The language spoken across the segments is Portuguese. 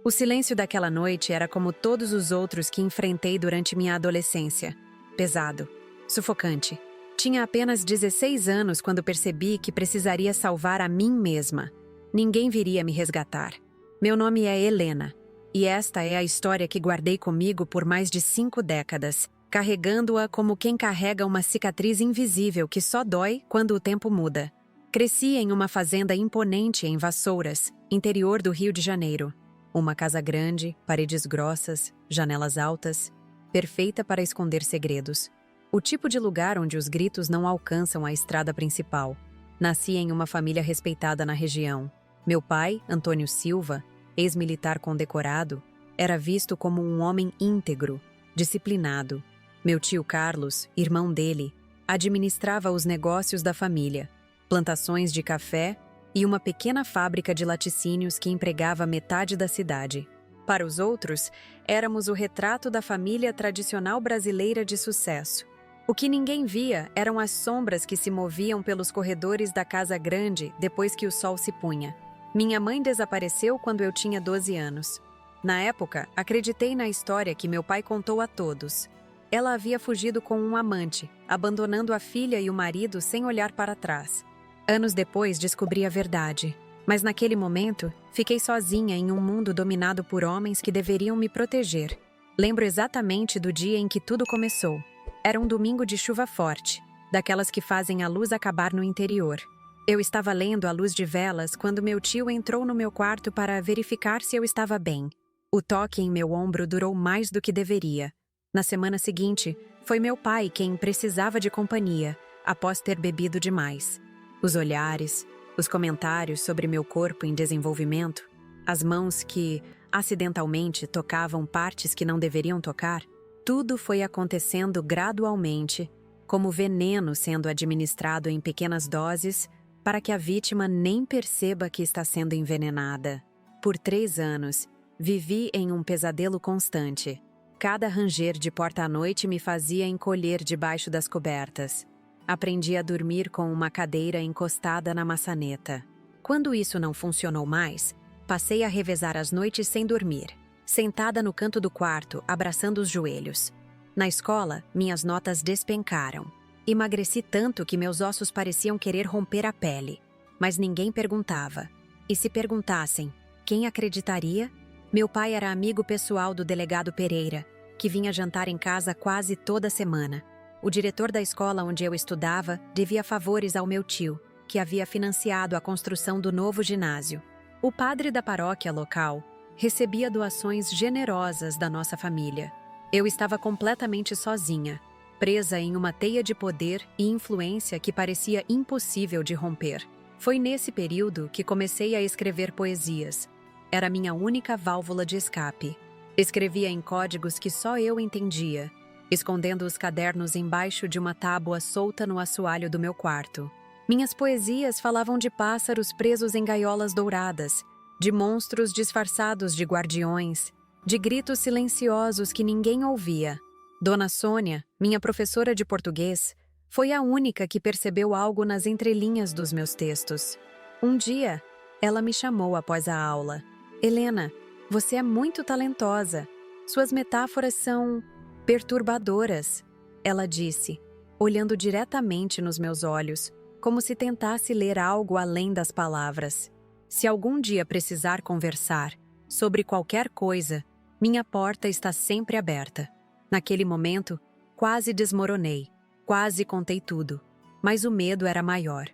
O silêncio daquela noite era como todos os outros que enfrentei durante minha adolescência. Pesado, sufocante. Tinha apenas 16 anos quando percebi que precisaria salvar a mim mesma. Ninguém viria me resgatar. Meu nome é Helena, e esta é a história que guardei comigo por mais de 5 décadas, carregando-a como quem carrega uma cicatriz invisível que só dói quando o tempo muda. Cresci em uma fazenda imponente em Vassouras, interior do Rio de Janeiro. Uma casa grande, paredes grossas, janelas altas, perfeita para esconder segredos. O tipo de lugar onde os gritos não alcançam a estrada principal. Nasci em uma família respeitada na região. Meu pai, Antônio Silva, ex-militar condecorado, era visto como um homem íntegro, disciplinado. Meu tio Carlos, irmão dele, administrava os negócios da família, plantações de café e uma pequena fábrica de laticínios que empregava metade da cidade. Para os outros, éramos o retrato da família tradicional brasileira de sucesso. O que ninguém via eram as sombras que se moviam pelos corredores da casa grande depois que o sol se punha. Minha mãe desapareceu quando eu tinha 12 anos. Na época, acreditei na história que meu pai contou a todos. Ela havia fugido com um amante, abandonando a filha e o marido sem olhar para trás. Anos depois descobri a verdade, mas naquele momento fiquei sozinha em um mundo dominado por homens que deveriam me proteger. Lembro exatamente do dia em que tudo começou. Era um domingo de chuva forte, daquelas que fazem a luz acabar no interior. Eu estava lendo à luz de velas quando meu tio entrou no meu quarto para verificar se eu estava bem. O toque em meu ombro durou mais do que deveria. Na semana seguinte, foi meu pai quem precisava de companhia, após ter bebido demais. Os olhares, os comentários sobre meu corpo em desenvolvimento, as mãos que, acidentalmente, tocavam partes que não deveriam tocar, tudo foi acontecendo gradualmente, como veneno sendo administrado em pequenas doses, para que a vítima nem perceba que está sendo envenenada. Por 3 anos, vivi em um pesadelo constante. Cada ranger de porta à noite me fazia encolher debaixo das cobertas. Aprendi a dormir com uma cadeira encostada na maçaneta. Quando isso não funcionou mais, passei a revezar as noites sem dormir, sentada no canto do quarto, abraçando os joelhos. Na escola, minhas notas despencaram. Emagreci tanto que meus ossos pareciam querer romper a pele. Mas ninguém perguntava. E se perguntassem, quem acreditaria? Meu pai era amigo pessoal do delegado Pereira, que vinha jantar em casa quase toda semana. O diretor da escola onde eu estudava devia favores ao meu tio, que havia financiado a construção do novo ginásio. O padre da paróquia local recebia doações generosas da nossa família. Eu estava completamente sozinha, presa em uma teia de poder e influência que parecia impossível de romper. Foi nesse período que comecei a escrever poesias. Era minha única válvula de escape. Escrevia em códigos que só eu entendia, escondendo os cadernos embaixo de uma tábua solta no assoalho do meu quarto. Minhas poesias falavam de pássaros presos em gaiolas douradas, de monstros disfarçados de guardiões, de gritos silenciosos que ninguém ouvia. Dona Sônia, minha professora de português, foi a única que percebeu algo nas entrelinhas dos meus textos. Um dia, ela me chamou após a aula. Helena, você é muito talentosa. Suas metáforas são perturbadoras, ela disse, olhando diretamente nos meus olhos, como se tentasse ler algo além das palavras. Se algum dia precisar conversar sobre qualquer coisa, minha porta está sempre aberta. Naquele momento, quase desmoronei, quase contei tudo, mas o medo era maior.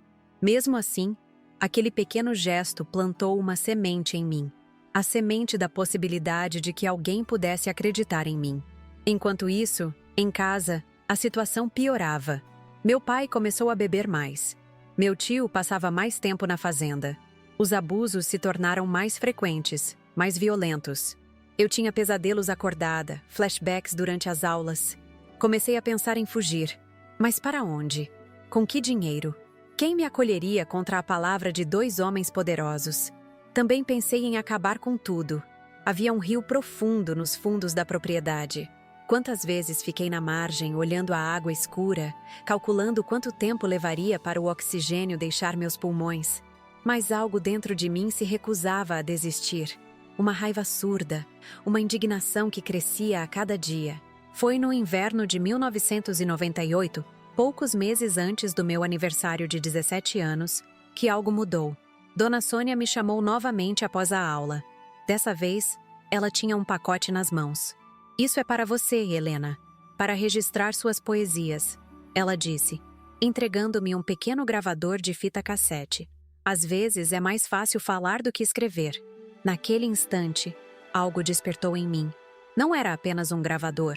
Mesmo assim, aquele pequeno gesto plantou uma semente em mim, a semente da possibilidade de que alguém pudesse acreditar em mim. Enquanto isso, em casa, a situação piorava. Meu pai começou a beber mais. Meu tio passava mais tempo na fazenda. Os abusos se tornaram mais frequentes, mais violentos. Eu tinha pesadelos acordada, flashbacks durante as aulas. Comecei a pensar em fugir. Mas para onde? Com que dinheiro? Quem me acolheria contra a palavra de 2 homens poderosos? Também pensei em acabar com tudo. Havia um rio profundo nos fundos da propriedade. Quantas vezes fiquei na margem, olhando a água escura, calculando quanto tempo levaria para o oxigênio deixar meus pulmões. Mas algo dentro de mim se recusava a desistir. uma raiva surda, uma indignação que crescia a cada dia. Foi no inverno de 1998, poucos meses antes do meu aniversário de 17 anos, que algo mudou. Dona Sônia me chamou novamente após a aula. Dessa vez, ela tinha um pacote nas mãos. "Isso é para você, Helena, para registrar suas poesias", ela disse, entregando-me um pequeno gravador de fita cassete. Às vezes é mais fácil falar do que escrever. Naquele instante, algo despertou em mim. Não era apenas um gravador,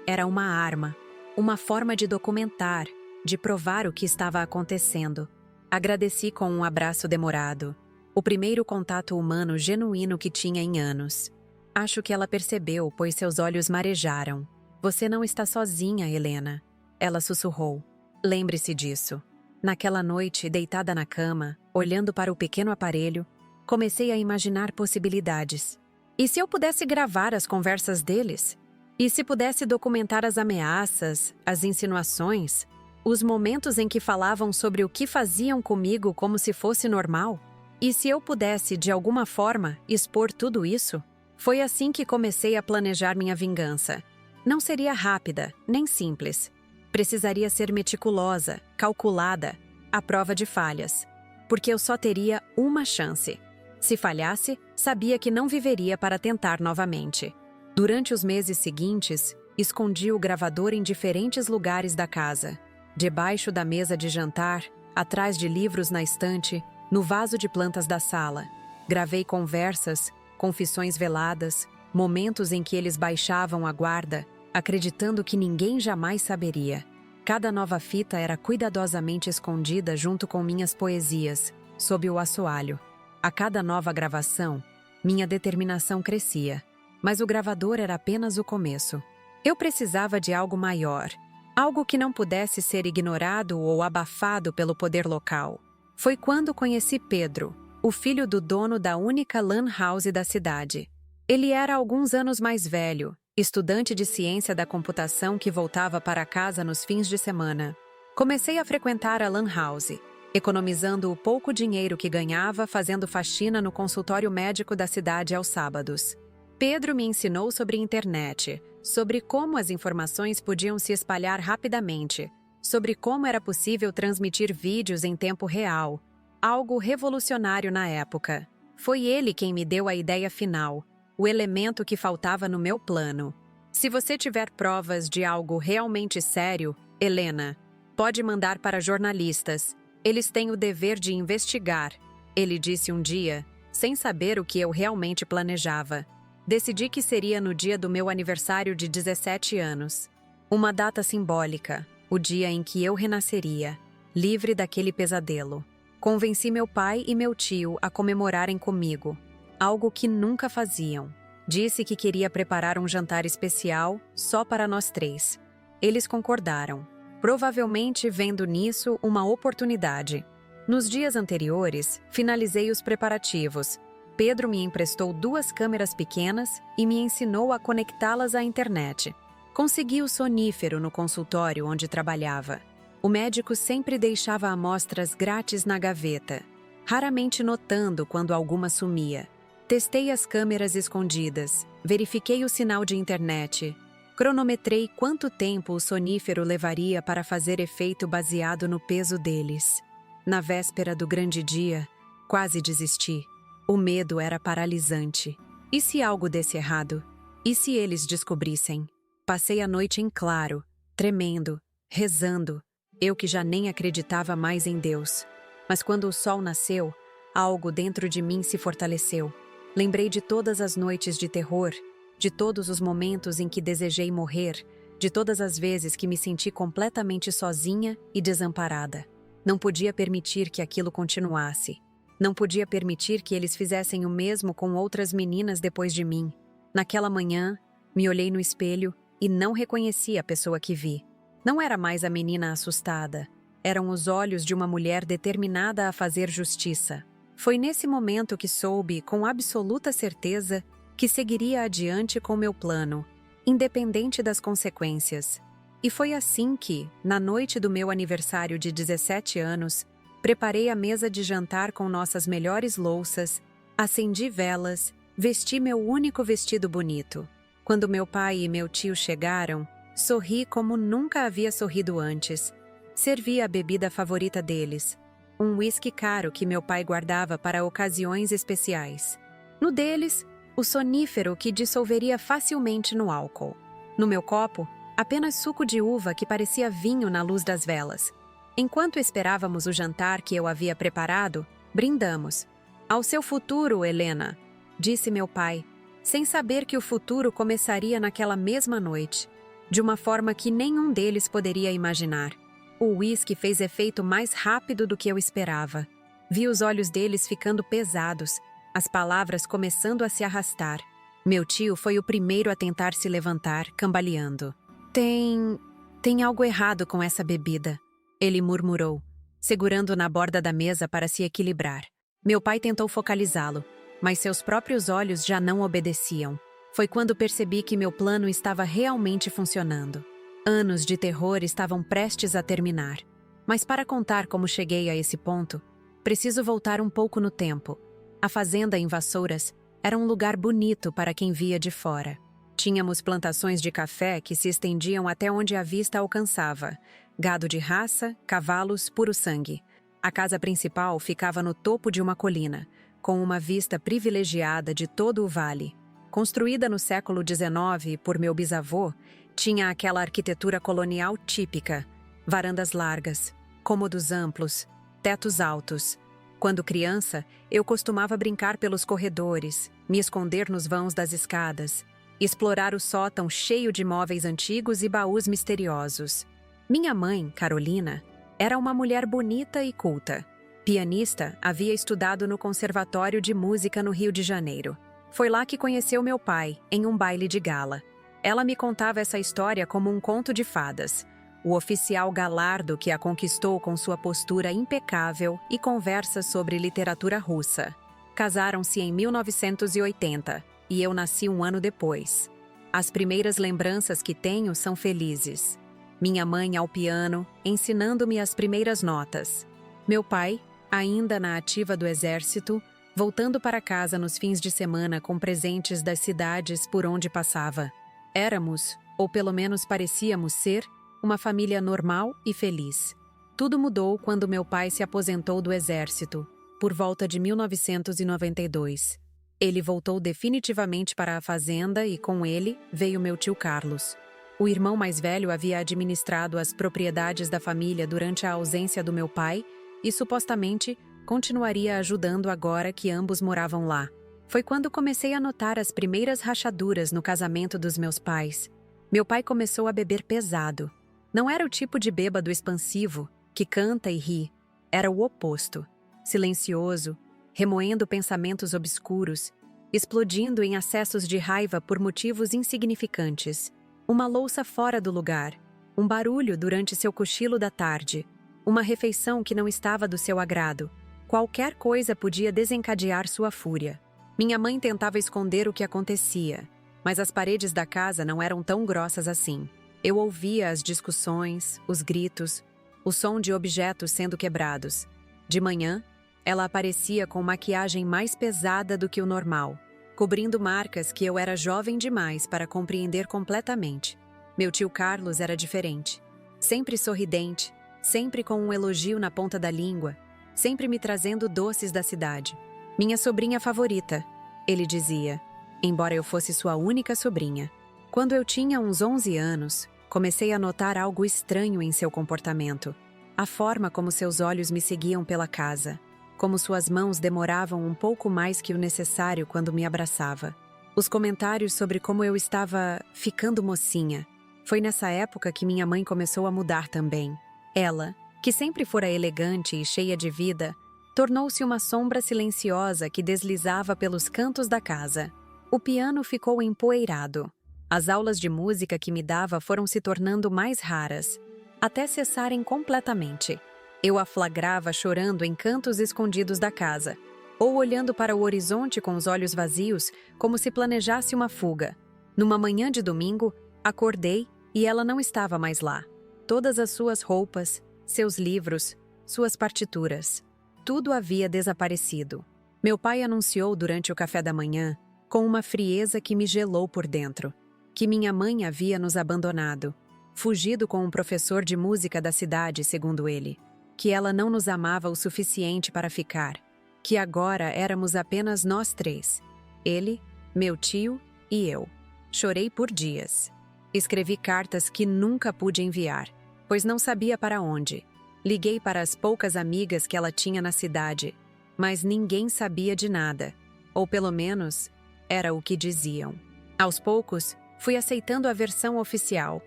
era uma arma, uma forma de documentar, de provar o que estava acontecendo. Agradeci com um abraço demorado, o primeiro contato humano genuíno que tinha em anos. Acho que ela percebeu, pois seus olhos marejaram. "Você não está sozinha, Helena", ela sussurrou. "Lembre-se disso." Naquela noite, deitada na cama, olhando para o pequeno aparelho, comecei a imaginar possibilidades. E se eu pudesse gravar as conversas deles? E se pudesse documentar as ameaças, as insinuações, os momentos em que falavam sobre o que faziam comigo como se fosse normal? E se eu pudesse, de alguma forma, expor tudo isso? Foi assim que comecei a planejar minha vingança. Não seria rápida, nem simples. Precisaria ser meticulosa, calculada, à prova de falhas. Porque eu só teria uma chance. Se falhasse, sabia que não viveria para tentar novamente. Durante os meses seguintes, escondi o gravador em diferentes lugares da casa. Debaixo da mesa de jantar, atrás de livros na estante, no vaso de plantas da sala. Gravei conversas, confissões veladas, momentos em que eles baixavam a guarda, acreditando que ninguém jamais saberia. Cada nova fita era cuidadosamente escondida junto com minhas poesias, sob o assoalho. A cada nova gravação, minha determinação crescia. Mas o gravador era apenas o começo. Eu precisava de algo maior, algo que não pudesse ser ignorado ou abafado pelo poder local. Foi quando conheci Pedro, o filho do dono da única lan house da cidade. Ele era alguns anos mais velho, estudante de ciência da computação que voltava para casa nos fins de semana. Comecei a frequentar a lan house, economizando o pouco dinheiro que ganhava fazendo faxina no consultório médico da cidade aos sábados. Pedro me ensinou sobre internet, sobre como as informações podiam se espalhar rapidamente, sobre como era possível transmitir vídeos em tempo real, algo revolucionário na época. Foi ele quem me deu a ideia final, o elemento que faltava no meu plano. "Se você tiver provas de algo realmente sério, Helena, pode mandar para jornalistas. Eles têm o dever de investigar", ele disse um dia, sem saber o que eu realmente planejava. Decidi que seria no dia do meu aniversário de 17 anos. Uma data simbólica, o dia em que eu renasceria, livre daquele pesadelo. Convenci meu pai e meu tio a comemorarem comigo, algo que nunca faziam. Disse que queria preparar um jantar especial só para nós três. Eles concordaram, provavelmente vendo nisso uma oportunidade. Nos dias anteriores, finalizei os preparativos. Pedro me emprestou 2 câmeras pequenas e me ensinou a conectá-las à internet. Consegui o sonífero no consultório onde trabalhava. O médico sempre deixava amostras grátis na gaveta, raramente notando quando alguma sumia. Testei as câmeras escondidas, verifiquei o sinal de internet, cronometrei quanto tempo o sonífero levaria para fazer efeito baseado no peso deles. Na véspera do grande dia, quase desisti. O medo era paralisante. E se algo desse errado? E se eles descobrissem? Passei a noite em claro, tremendo, rezando, eu que já nem acreditava mais em Deus. Mas quando o sol nasceu, algo dentro de mim se fortaleceu. Lembrei de todas as noites de terror, de todos os momentos em que desejei morrer, de todas as vezes que me senti completamente sozinha e desamparada. Não podia permitir que aquilo continuasse. Não podia permitir que eles fizessem o mesmo com outras meninas depois de mim. Naquela manhã, me olhei no espelho e não reconheci a pessoa que vi. Não era mais a menina assustada. Eram os olhos de uma mulher determinada a fazer justiça. Foi nesse momento que soube, com absoluta certeza, que seguiria adiante com meu plano, independente das consequências. E foi assim que, na noite do meu aniversário de 17 anos, preparei a mesa de jantar com nossas melhores louças, acendi velas Vesti meu único vestido bonito. Quando meu pai e meu tio chegaram, sorri como nunca havia sorrido antes. Servi a bebida favorita deles, um uísque caro que meu pai guardava para ocasiões especiais. No deles, o sonífero que dissolveria facilmente no álcool. No meu copo, apenas suco de uva que parecia vinho na luz das velas. Enquanto esperávamos o jantar que eu havia preparado, brindamos. Ao seu futuro, Helena, disse meu pai, sem saber que o futuro começaria naquela mesma noite, de uma forma que nenhum deles poderia imaginar. O uísque fez efeito mais rápido do que eu esperava. Vi os olhos deles ficando pesados, as palavras começando a se arrastar. Meu tio foi o primeiro a tentar se levantar, cambaleando. Tem algo errado com essa bebida, ele murmurou, segurando na borda da mesa para se equilibrar. Meu pai tentou focalizá-lo, mas seus próprios olhos já não obedeciam. Foi quando percebi que meu plano estava realmente funcionando. Anos de terror estavam prestes a terminar. Mas para contar como cheguei a esse ponto, preciso voltar um pouco no tempo. A fazenda em Vassouras era um lugar bonito para quem via de fora. Tínhamos plantações de café que se estendiam até onde a vista alcançava. Gado de raça, cavalos, puro sangue. A casa principal ficava no topo de uma colina, com uma vista privilegiada de todo o vale. Construída no século XIX por meu bisavô, tinha aquela arquitetura colonial típica, varandas largas, cômodos amplos, tetos altos. Quando criança, eu costumava brincar pelos corredores, me esconder nos vãos das escadas, explorar o sótão cheio de móveis antigos e baús misteriosos. Minha mãe, Carolina, era uma mulher bonita e culta. Pianista, havia estudado no Conservatório de Música no Rio de Janeiro. Foi lá que conheceu meu pai, em um baile de gala. Ela me contava essa história como um conto de fadas. O oficial galardo que a conquistou com sua postura impecável e conversas sobre literatura russa. Casaram-se em 1980 e eu nasci um ano depois. As primeiras lembranças que tenho são felizes. Minha mãe ao piano, ensinando-me as primeiras notas. Meu pai, ainda na ativa do exército, voltando para casa nos fins de semana com presentes das cidades por onde passava. Éramos, ou pelo menos parecíamos ser, uma família normal e feliz. Tudo mudou quando meu pai se aposentou do exército, por volta de 1992. Ele voltou definitivamente para a fazenda e com ele veio meu tio Carlos. O irmão mais velho havia administrado as propriedades da família durante a ausência do meu pai e supostamente continuaria ajudando agora que ambos moravam lá. Foi quando comecei a notar as primeiras rachaduras no casamento dos meus pais. Meu pai começou a beber pesado. Não era o tipo de bêbado expansivo, que canta e ri. Era o oposto. Silencioso, remoendo pensamentos obscuros, explodindo em acessos de raiva por motivos insignificantes. Uma louça fora do lugar, um barulho durante seu cochilo da tarde, uma refeição que não estava do seu agrado. Qualquer coisa podia desencadear sua fúria. Minha mãe tentava esconder o que acontecia, mas as paredes da casa não eram tão grossas assim. Eu ouvia as discussões, os gritos, o som de objetos sendo quebrados. De manhã, ela aparecia com maquiagem mais pesada do que o normal, cobrindo marcas que eu era jovem demais para compreender completamente. Meu tio Carlos era diferente. Sempre sorridente, sempre com um elogio na ponta da língua, sempre me trazendo doces da cidade. Minha sobrinha favorita, ele dizia, embora eu fosse sua única sobrinha. Quando eu tinha uns 11 anos, comecei a notar algo estranho em seu comportamento. A forma como seus olhos me seguiam pela casa, como suas mãos demoravam um pouco mais que o necessário quando me abraçava. Os comentários sobre como eu estava ficando mocinha. Foi nessa época que minha mãe começou a mudar também. Ela, que sempre fora elegante e cheia de vida, tornou-se uma sombra silenciosa que deslizava pelos cantos da casa. O piano ficou empoeirado. As aulas de música que me dava foram se tornando mais raras, até cessarem completamente. Eu a flagrava chorando em cantos escondidos da casa, ou olhando para o horizonte com os olhos vazios, como se planejasse uma fuga. Numa manhã de domingo, acordei e ela não estava mais lá. Todas as suas roupas, seus livros, suas partituras, tudo havia desaparecido. Meu pai anunciou durante o café da manhã, com uma frieza que me gelou por dentro, que minha mãe havia nos abandonado, fugido com um professor de música da cidade, segundo ele, que ela não nos amava o suficiente para ficar, que agora éramos apenas nós três, ele, meu tio e eu. Chorei por dias. Escrevi cartas que nunca pude enviar, pois não sabia para onde. Liguei para as poucas amigas que ela tinha na cidade, mas ninguém sabia de nada, ou pelo menos era o que diziam. Aos poucos, fui aceitando a versão oficial.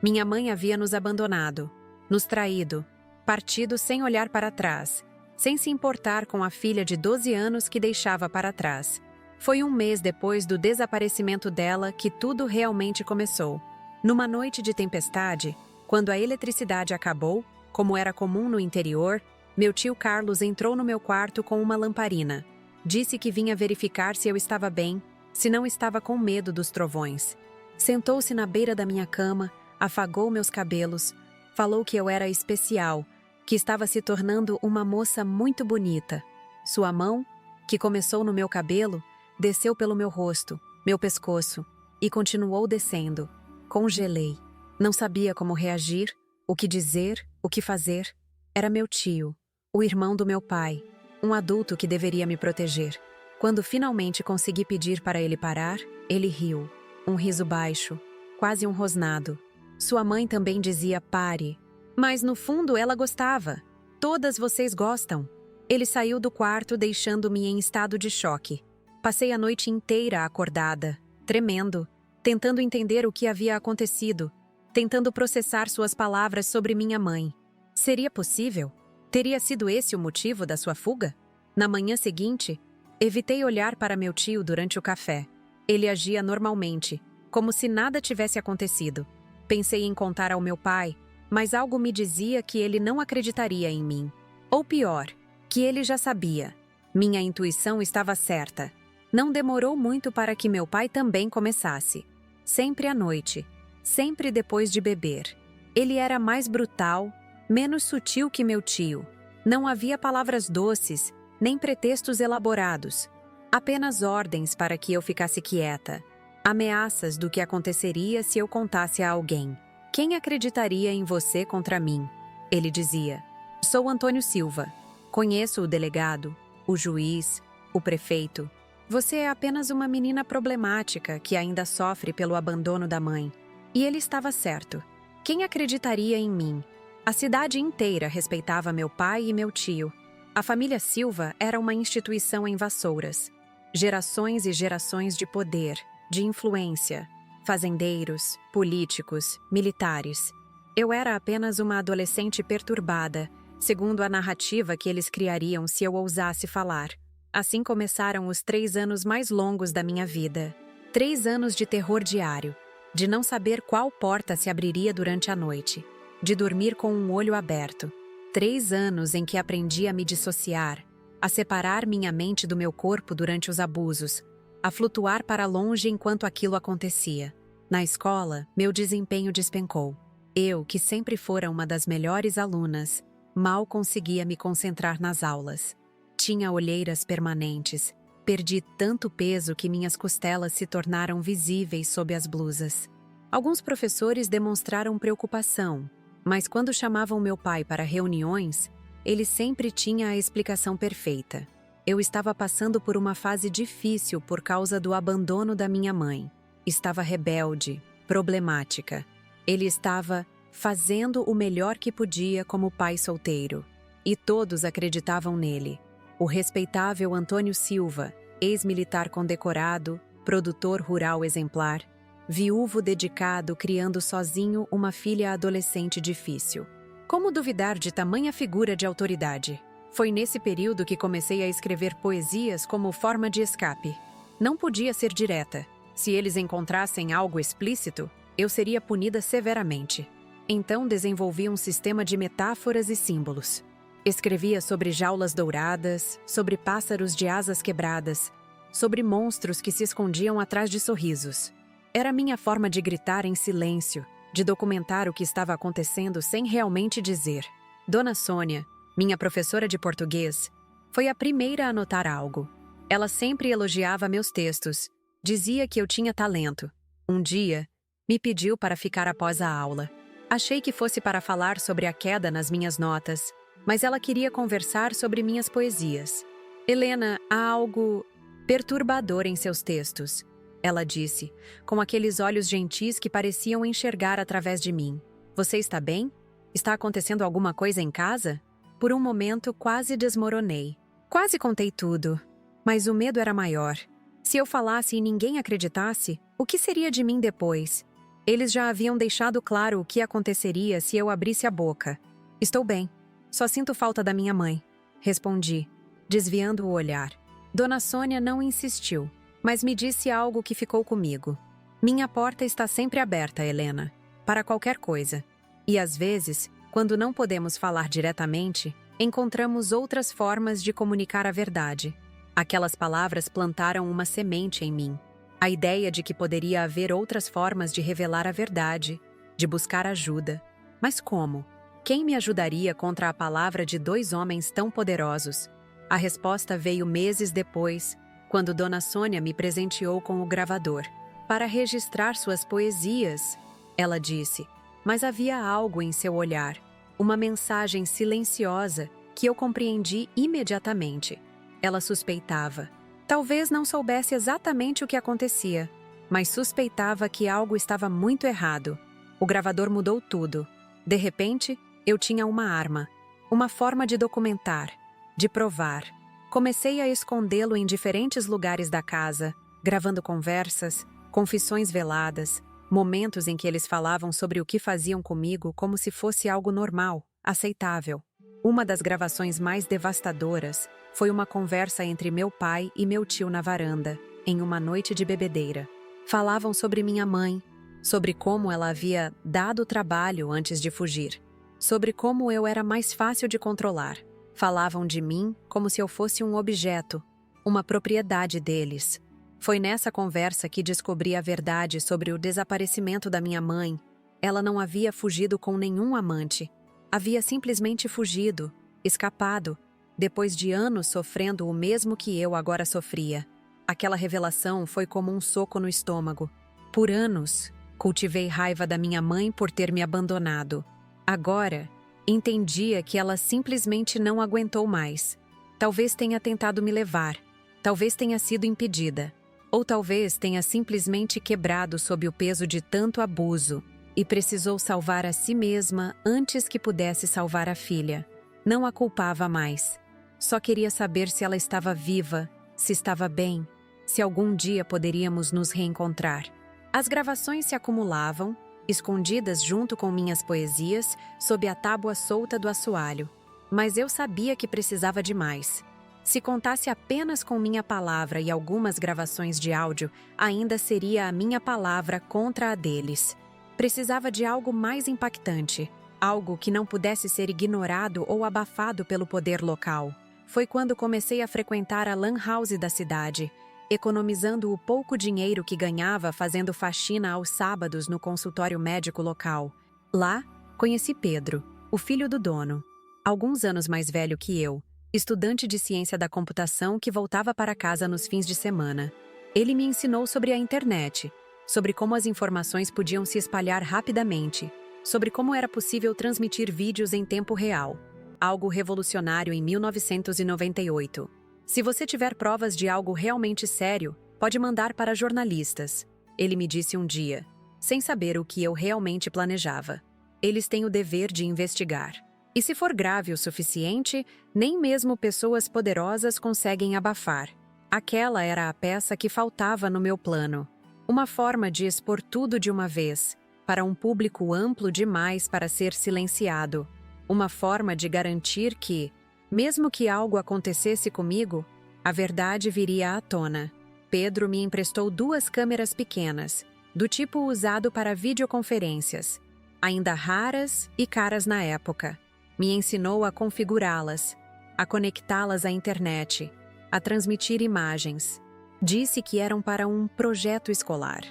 Minha mãe havia nos abandonado, nos traído, partido sem olhar para trás, sem se importar com a filha de 12 anos que deixava para trás. Foi um mês depois do desaparecimento dela que tudo realmente começou. Numa noite de tempestade, quando a eletricidade acabou, como era comum no interior, meu tio Carlos entrou no meu quarto com uma lamparina. Disse que vinha verificar se eu estava bem, se não estava com medo dos trovões. Sentou-se na beira da minha cama, afagou meus cabelos, falou que eu era especial, que estava se tornando uma moça muito bonita. Sua mão, que começou no meu cabelo, desceu pelo meu rosto, meu pescoço, e continuou descendo. Congelei. Não sabia como reagir, o que dizer, o que fazer. Era meu tio, o irmão do meu pai, um adulto que deveria me proteger. Quando finalmente consegui pedir para ele parar, ele riu. Um riso baixo, quase um rosnado. Sua mãe também dizia pare. Mas no fundo ela gostava. Todas vocês gostam. Ele saiu do quarto deixando-me em estado de choque. Passei a noite inteira acordada, tremendo, tentando entender o que havia acontecido, tentando processar suas palavras sobre minha mãe. Seria possível? Teria sido esse o motivo da sua fuga? Na manhã seguinte, evitei olhar para meu tio durante o café. Ele agia normalmente, como se nada tivesse acontecido. Pensei em contar ao meu pai, mas algo me dizia que ele não acreditaria em mim. Ou pior, que ele já sabia. Minha intuição estava certa. Não demorou muito para que meu pai também começasse. Sempre à noite, sempre depois de beber. Ele era mais brutal, menos sutil que meu tio. Não havia palavras doces, nem pretextos elaborados. Apenas ordens para que eu ficasse quieta. Ameaças do que aconteceria se eu contasse a alguém. Quem acreditaria em você contra mim? Ele dizia. Sou Antônio Silva. Conheço o delegado, o juiz, o prefeito. Você é apenas uma menina problemática que ainda sofre pelo abandono da mãe. E ele estava certo. Quem acreditaria em mim? A cidade inteira respeitava meu pai e meu tio. A família Silva era uma instituição em Vassouras. Gerações e gerações de poder, de influência. Fazendeiros, políticos, militares. Eu era apenas uma adolescente perturbada, segundo a narrativa que eles criariam se eu ousasse falar. Assim começaram os 3 anos mais longos da minha vida. 3 anos de terror diário, de não saber qual porta se abriria durante a noite, de dormir com um olho aberto. 3 anos em que aprendi a me dissociar, a separar minha mente do meu corpo durante os abusos, a flutuar para longe enquanto aquilo acontecia. Na escola, meu desempenho despencou. Eu, que sempre fora uma das melhores alunas, mal conseguia me concentrar nas aulas. Tinha olheiras permanentes. Perdi tanto peso que minhas costelas se tornaram visíveis sob as blusas. Alguns professores demonstraram preocupação, mas quando chamavam meu pai para reuniões, ele sempre tinha a explicação perfeita. Eu estava passando por uma fase difícil por causa do abandono da minha mãe. Estava rebelde, problemática. Ele estava fazendo o melhor que podia como pai solteiro. E todos acreditavam nele. O respeitável Antônio Silva, ex-militar condecorado, produtor rural exemplar, viúvo dedicado criando sozinho uma filha adolescente difícil. Como duvidar de tamanha figura de autoridade? Foi nesse período que comecei a escrever poesias como forma de escape. Não podia ser direta. Se eles encontrassem algo explícito, eu seria punida severamente. Então desenvolvi um sistema de metáforas e símbolos. Escrevia sobre jaulas douradas, sobre pássaros de asas quebradas, sobre monstros que se escondiam atrás de sorrisos. Era minha forma de gritar em silêncio, de documentar o que estava acontecendo sem realmente dizer. Dona Sônia, minha professora de português, foi a primeira a notar algo. Ela sempre elogiava meus textos, Dizia que eu tinha talento. Um dia, me pediu para ficar após a aula. Achei que fosse para falar sobre a queda nas minhas notas, mas ela queria conversar sobre minhas poesias. Helena, há algo perturbador em seus textos, ela disse, com aqueles olhos gentis que pareciam enxergar através de mim. Você está bem? Está acontecendo alguma coisa em casa? Por um momento, quase desmoronei. Quase contei tudo, mas o medo era maior. Se eu falasse e ninguém acreditasse, o que seria de mim depois? Eles já haviam deixado claro o que aconteceria se eu abrisse a boca. Estou bem. Só sinto falta da minha mãe, respondi, desviando o olhar. Dona Sônia não insistiu, mas me disse algo que ficou comigo. Minha porta está sempre aberta, Helena, para qualquer coisa. E às vezes, quando não podemos falar diretamente, encontramos outras formas de comunicar a verdade. Aquelas palavras plantaram uma semente em mim. A ideia de que poderia haver outras formas de revelar a verdade, de buscar ajuda. Mas como? Quem me ajudaria contra a palavra de dois homens tão poderosos? A resposta veio meses depois, quando Dona Sônia me presenteou com o gravador. Para registrar suas poesias, ela disse, mas havia algo em seu olhar, uma mensagem silenciosa que eu compreendi imediatamente. Ela suspeitava. Talvez não soubesse exatamente o que acontecia, mas suspeitava que algo estava muito errado. O gravador mudou tudo. De repente, eu tinha uma arma, uma forma de documentar, de provar. Comecei a escondê-lo em diferentes lugares da casa, gravando conversas, confissões veladas, momentos em que eles falavam sobre o que faziam comigo como se fosse algo normal, aceitável. Uma das gravações mais devastadoras foi uma conversa entre meu pai e meu tio na varanda, em uma noite de bebedeira. Falavam sobre minha mãe, sobre como ela havia dado trabalho antes de fugir, sobre como eu era mais fácil de controlar. Falavam de mim como se eu fosse um objeto, uma propriedade deles. Foi nessa conversa que descobri a verdade sobre o desaparecimento da minha mãe. Ela não havia fugido com nenhum amante. Havia simplesmente fugido, escapado, depois de anos sofrendo o mesmo que eu agora sofria. Aquela revelação foi como um soco no estômago. Por anos, cultivei raiva da minha mãe por ter me abandonado. Agora, entendia que ela simplesmente não aguentou mais. Talvez tenha tentado me levar, talvez tenha sido impedida, ou talvez tenha simplesmente quebrado sob o peso de tanto abuso e precisou salvar a si mesma antes que pudesse salvar a filha. Não a culpava mais. Só queria saber se ela estava viva, se estava bem, se algum dia poderíamos nos reencontrar. As gravações se acumulavam, escondidas junto com minhas poesias, sob a tábua solta do assoalho. Mas eu sabia que precisava de mais. Se contasse apenas com minha palavra e algumas gravações de áudio, ainda seria a minha palavra contra a deles. Precisava de algo mais impactante, algo que não pudesse ser ignorado ou abafado pelo poder local. Foi quando comecei a frequentar a lan house da cidade, economizando o pouco dinheiro que ganhava fazendo faxina aos sábados no consultório médico local. Lá, conheci Pedro, o filho do dono, alguns anos mais velho que eu, estudante de ciência da computação que voltava para casa nos fins de semana. Ele me ensinou sobre a internet, sobre como as informações podiam se espalhar rapidamente, sobre como era possível transmitir vídeos em tempo real, algo revolucionário em 1998. Se você tiver provas de algo realmente sério, pode mandar para jornalistas, ele me disse um dia, sem saber o que eu realmente planejava. Eles têm o dever de investigar. E se for grave o suficiente, nem mesmo pessoas poderosas conseguem abafar. Aquela era a peça que faltava no meu plano. Uma forma de expor tudo de uma vez, para um público amplo demais para ser silenciado. Uma forma de garantir que, mesmo que algo acontecesse comigo, a verdade viria à tona. Pedro me emprestou 2 câmeras pequenas, do tipo usado para videoconferências, ainda raras e caras na época. Me ensinou a configurá-las, a conectá-las à internet, a transmitir imagens. Disse que eram para um projeto escolar.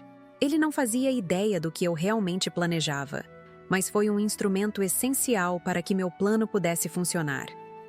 Ele não fazia ideia do que eu realmente planejava, mas foi um instrumento essencial para que meu plano pudesse funcionar.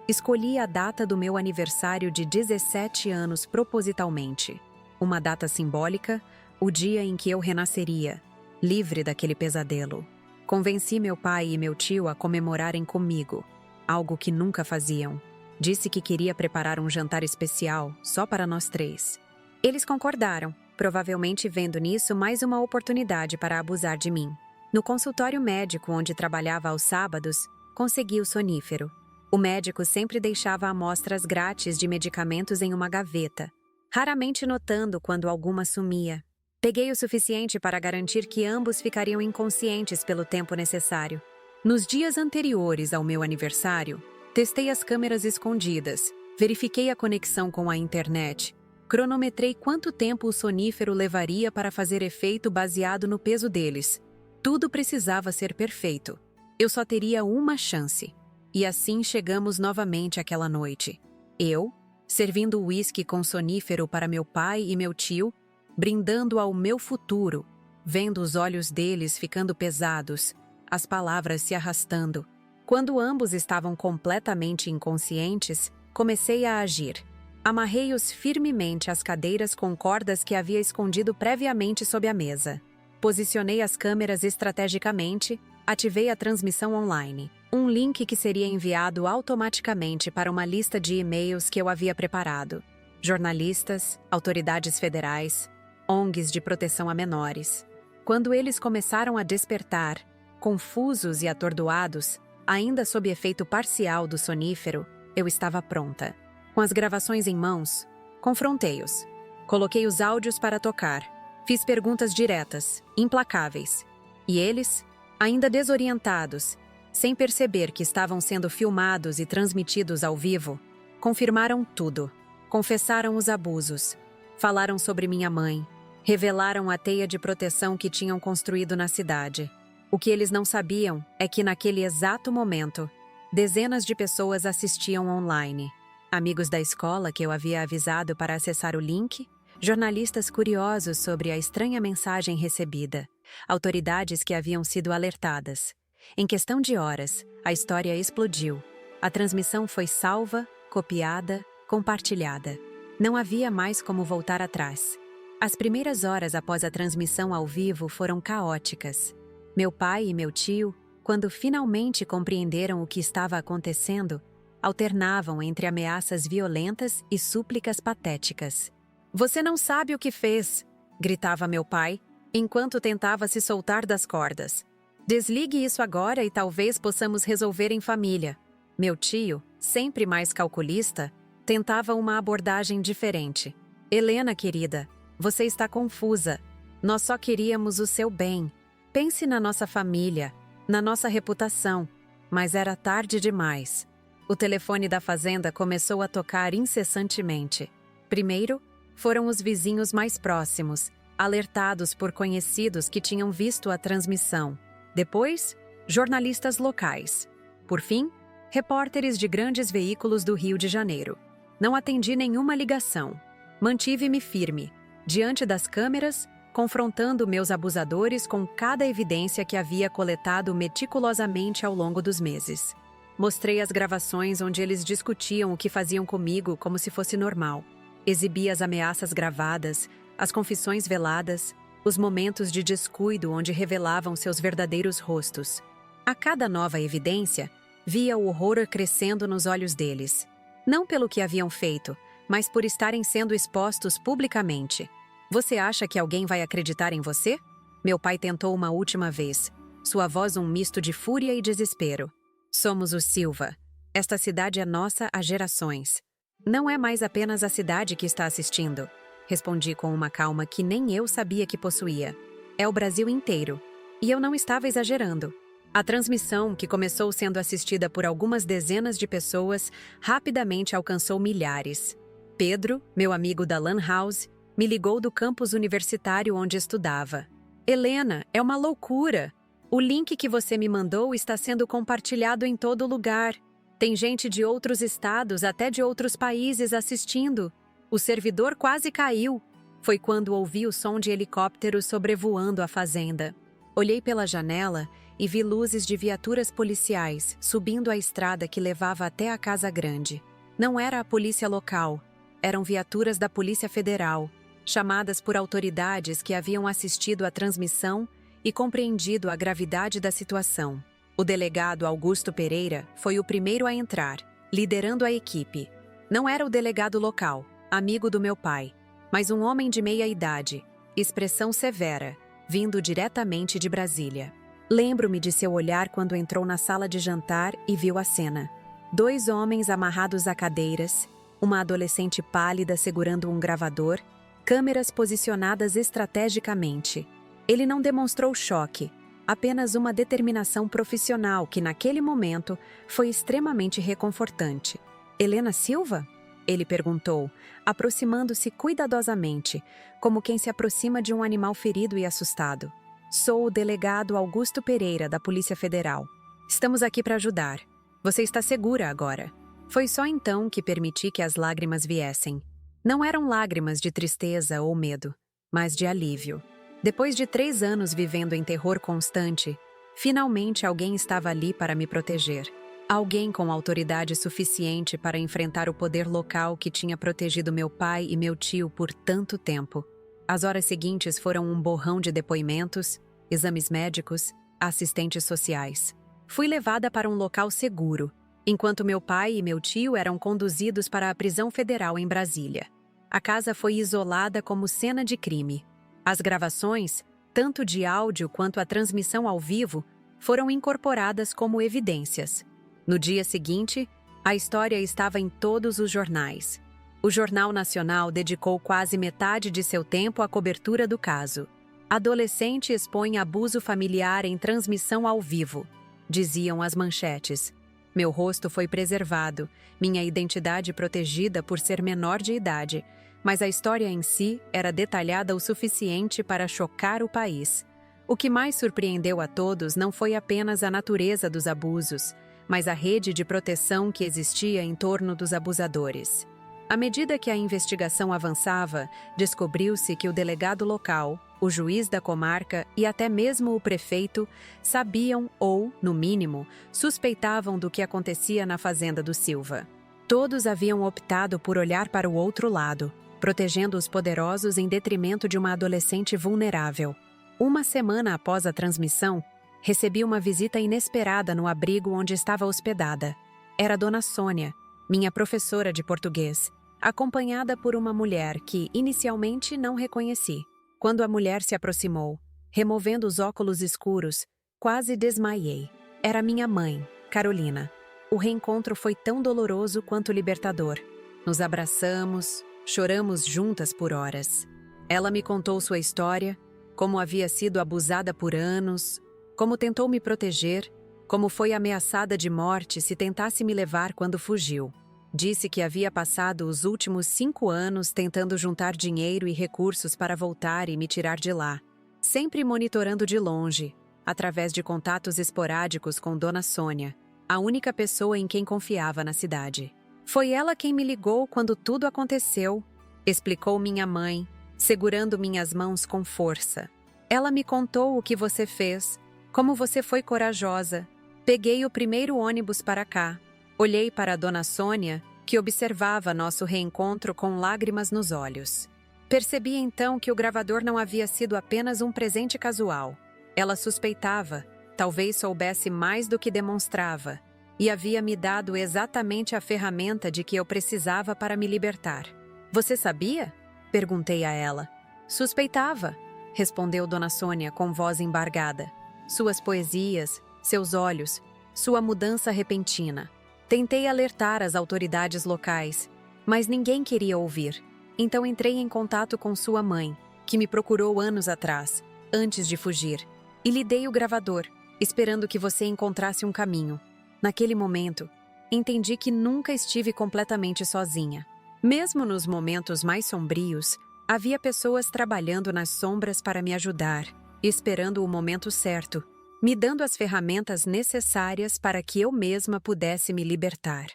Escolhi a data do meu aniversário de 17 anos propositalmente. uma data simbólica, o dia em que eu renasceria, livre daquele pesadelo. Convenci meu pai e meu tio a comemorarem comigo, algo que nunca faziam. Disse que queria preparar um jantar especial só para nós três. Eles concordaram, provavelmente vendo nisso mais uma oportunidade para abusar de mim. No consultório médico onde trabalhava aos sábados, consegui o sonífero. O médico sempre deixava amostras grátis de medicamentos em uma gaveta, raramente notando quando alguma sumia. Peguei o suficiente para garantir que ambos ficariam inconscientes pelo tempo necessário. Nos dias anteriores ao meu aniversário, testei as câmeras escondidas, verifiquei a conexão com a internet, cronometrei quanto tempo o sonífero levaria para fazer efeito baseado no peso deles. Tudo precisava ser perfeito. Eu só teria uma chance. E assim chegamos novamente àquela noite. Eu, servindo uísque com sonífero para meu pai e meu tio, brindando ao meu futuro, vendo os olhos deles ficando pesados, as palavras se arrastando. Quando ambos estavam completamente inconscientes, comecei a agir. Amarrei-os firmemente às cadeiras com cordas que havia escondido previamente sob a mesa. Posicionei as câmeras estrategicamente, ativei a transmissão online. Um link que seria enviado automaticamente para uma lista de e-mails que eu havia preparado. Jornalistas, autoridades federais, ONGs de proteção a menores. Quando eles começaram a despertar, confusos e atordoados, ainda sob efeito parcial do sonífero, eu estava pronta. Com as gravações em mãos, confrontei-os. Coloquei os áudios para tocar. Fiz perguntas diretas, implacáveis. E eles, ainda desorientados, sem perceber que estavam sendo filmados e transmitidos ao vivo, confirmaram tudo. Confessaram os abusos. Falaram sobre minha mãe. Revelaram a teia de proteção que tinham construído na cidade. O que eles não sabiam é que naquele exato momento, dezenas de pessoas assistiam online. Amigos da escola que eu havia avisado para acessar o link, jornalistas curiosos sobre a estranha mensagem recebida, autoridades que haviam sido alertadas. Em questão de horas, a história explodiu. A transmissão foi salva, copiada, compartilhada. Não havia mais como voltar atrás. As primeiras horas após a transmissão ao vivo foram caóticas. Meu pai e meu tio, quando finalmente compreenderam o que estava acontecendo, alternavam entre ameaças violentas e súplicas patéticas. "Você não sabe o que fez", gritava meu pai, enquanto tentava se soltar das cordas. "Desligue isso agora e talvez possamos resolver em família." Meu tio, sempre mais calculista, tentava uma abordagem diferente. "Helena, querida, você está confusa. Nós só queríamos o seu bem. Pense na nossa família, na nossa reputação." Mas era tarde demais. O telefone da fazenda começou a tocar incessantemente. Primeiro, foram os vizinhos mais próximos, alertados por conhecidos que tinham visto a transmissão. Depois, jornalistas locais. Por fim, repórteres de grandes veículos do Rio de Janeiro. Não atendi nenhuma ligação. Mantive-me firme, diante das câmeras, confrontando meus abusadores com cada evidência que havia coletado meticulosamente ao longo dos meses. Mostrei as gravações onde eles discutiam o que faziam comigo como se fosse normal. Exibi as ameaças gravadas, as confissões veladas, os momentos de descuido onde revelavam seus verdadeiros rostos. A cada nova evidência, via o horror crescendo nos olhos deles. Não pelo que haviam feito, mas por estarem sendo expostos publicamente. "Você acha que alguém vai acreditar em você?" Meu pai tentou uma última vez, sua voz um misto de fúria e desespero. "Somos os Silva. Esta cidade é nossa há gerações. Não é mais apenas a cidade que está assistindo", respondi com uma calma que nem eu sabia que possuía. "É o Brasil inteiro." E eu não estava exagerando. A transmissão, que começou sendo assistida por algumas dezenas de pessoas, rapidamente alcançou milhares. Pedro, meu amigo da Lan House, me ligou do campus universitário onde estudava. "Helena, é uma loucura! O link que você me mandou está sendo compartilhado em todo lugar. Tem gente de outros estados, até de outros países assistindo. O servidor quase caiu." Foi quando ouvi o som de helicópteros sobrevoando a fazenda. Olhei pela janela e vi luzes de viaturas policiais subindo a estrada que levava até a Casa Grande. Não era a polícia local, eram viaturas da Polícia Federal. chamadas por autoridades que haviam assistido à transmissão e compreendido a gravidade da situação. O delegado Augusto Pereira foi o primeiro a entrar, liderando a equipe. Não era o delegado local, amigo do meu pai, mas um homem de meia idade, expressão severa, vindo diretamente de Brasília. Lembro-me de seu olhar quando entrou na sala de jantar e viu a cena. 2 homens amarrados a cadeiras, uma adolescente pálida segurando um gravador, câmeras posicionadas estrategicamente. Ele não demonstrou choque, apenas uma determinação profissional que, naquele momento, foi extremamente reconfortante. Helena Silva? Ele perguntou, aproximando-se cuidadosamente, como quem se aproxima de um animal ferido e assustado. Sou o delegado Augusto Pereira, da Polícia Federal. Estamos aqui para ajudar. Você está segura agora. Foi só então que permiti que as lágrimas viessem. Não eram lágrimas de tristeza ou medo, mas de alívio. Depois de 3 anos vivendo em terror constante, finalmente alguém estava ali para me proteger. Alguém com autoridade suficiente para enfrentar o poder local que tinha protegido meu pai e meu tio por tanto tempo. As horas seguintes foram um borrão de depoimentos, exames médicos, assistentes sociais. Fui levada para um local seguro, enquanto meu pai e meu tio eram conduzidos para a prisão federal em Brasília. A casa foi isolada como cena de crime. As gravações, tanto de áudio quanto a transmissão ao vivo, foram incorporadas como evidências. No dia seguinte, a história estava em todos os jornais. O Jornal Nacional dedicou quase metade de seu tempo à cobertura do caso. Adolescente expõe abuso familiar em transmissão ao vivo, diziam as manchetes. Meu rosto foi preservado, minha identidade protegida por ser menor de idade, mas a história em si era detalhada o suficiente para chocar o país. O que mais surpreendeu a todos não foi apenas a natureza dos abusos, mas a rede de proteção que existia em torno dos abusadores. À medida que a investigação avançava, descobriu-se que o delegado local, o juiz da comarca e até mesmo o prefeito sabiam ou, no mínimo, suspeitavam do que acontecia na fazenda do Silva. Todos haviam optado por olhar para o outro lado, protegendo os poderosos em detrimento de uma adolescente vulnerável. Uma semana após a transmissão, recebi uma visita inesperada no abrigo onde estava hospedada. Era Dona Sônia, minha professora de português, acompanhada por uma mulher que, inicialmente, não reconheci. Quando a mulher se aproximou, removendo os óculos escuros, quase desmaiei. Era minha mãe, Carolina. O reencontro foi tão doloroso quanto libertador. Nos abraçamos, choramos juntas por horas. Ela me contou sua história, como havia sido abusada por anos, como tentou me proteger, como foi ameaçada de morte se tentasse me levar quando fugiu. Disse que havia passado os últimos 5 anos tentando juntar dinheiro e recursos para voltar e me tirar de lá, sempre monitorando de longe, através de contatos esporádicos com Dona Sônia, a única pessoa em quem confiava na cidade. Foi ela quem me ligou quando tudo aconteceu, explicou minha mãe, segurando minhas mãos com força. Ela me contou o que você fez, como você foi corajosa. Peguei o primeiro ônibus para cá. Olhei para a Dona Sônia, que observava nosso reencontro com lágrimas nos olhos. Percebi então que o gravador não havia sido apenas um presente casual. Ela suspeitava, talvez soubesse mais do que demonstrava, e havia me dado exatamente a ferramenta de que eu precisava para me libertar. Você sabia? Perguntei a ela. Suspeitava, respondeu Dona Sônia com voz embargada. Suas poesias, seus olhos, sua mudança repentina. Tentei alertar as autoridades locais, mas ninguém queria ouvir. Então entrei em contato com sua mãe, que me procurou anos atrás, antes de fugir, e lhe dei o gravador, esperando que você encontrasse um caminho. Naquele momento, entendi que nunca estive completamente sozinha. Mesmo nos momentos mais sombrios, havia pessoas trabalhando nas sombras para me ajudar, esperando o momento certo, me dando as ferramentas necessárias para que eu mesma pudesse me libertar.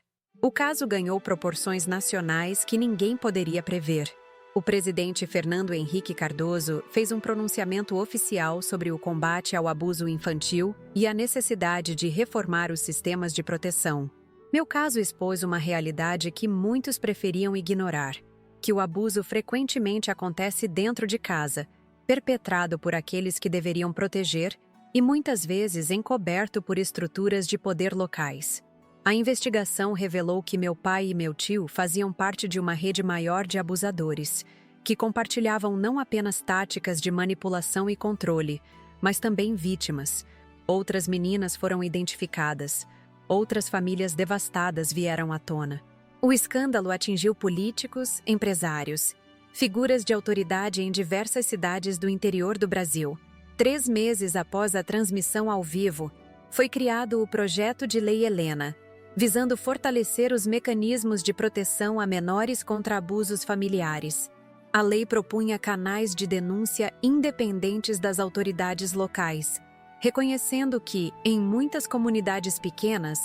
O caso ganhou proporções nacionais que ninguém poderia prever. O presidente Fernando Henrique Cardoso fez um pronunciamento oficial sobre o combate ao abuso infantil e a necessidade de reformar os sistemas de proteção. Meu caso expôs uma realidade que muitos preferiam ignorar, que o abuso frequentemente acontece dentro de casa, perpetrado por aqueles que deveriam proteger e muitas vezes encoberto por estruturas de poder locais. A investigação revelou que meu pai e meu tio faziam parte de uma rede maior de abusadores, que compartilhavam não apenas táticas de manipulação e controle, mas também vítimas. Outras meninas foram identificadas, outras famílias devastadas vieram à tona. O escândalo atingiu políticos, empresários, figuras de autoridade em diversas cidades do interior do Brasil. 3 meses após a transmissão ao vivo, foi criado o Projeto de Lei Helena, visando fortalecer os mecanismos de proteção a menores contra abusos familiares. A lei propunha canais de denúncia independentes das autoridades locais, reconhecendo que, em muitas comunidades pequenas,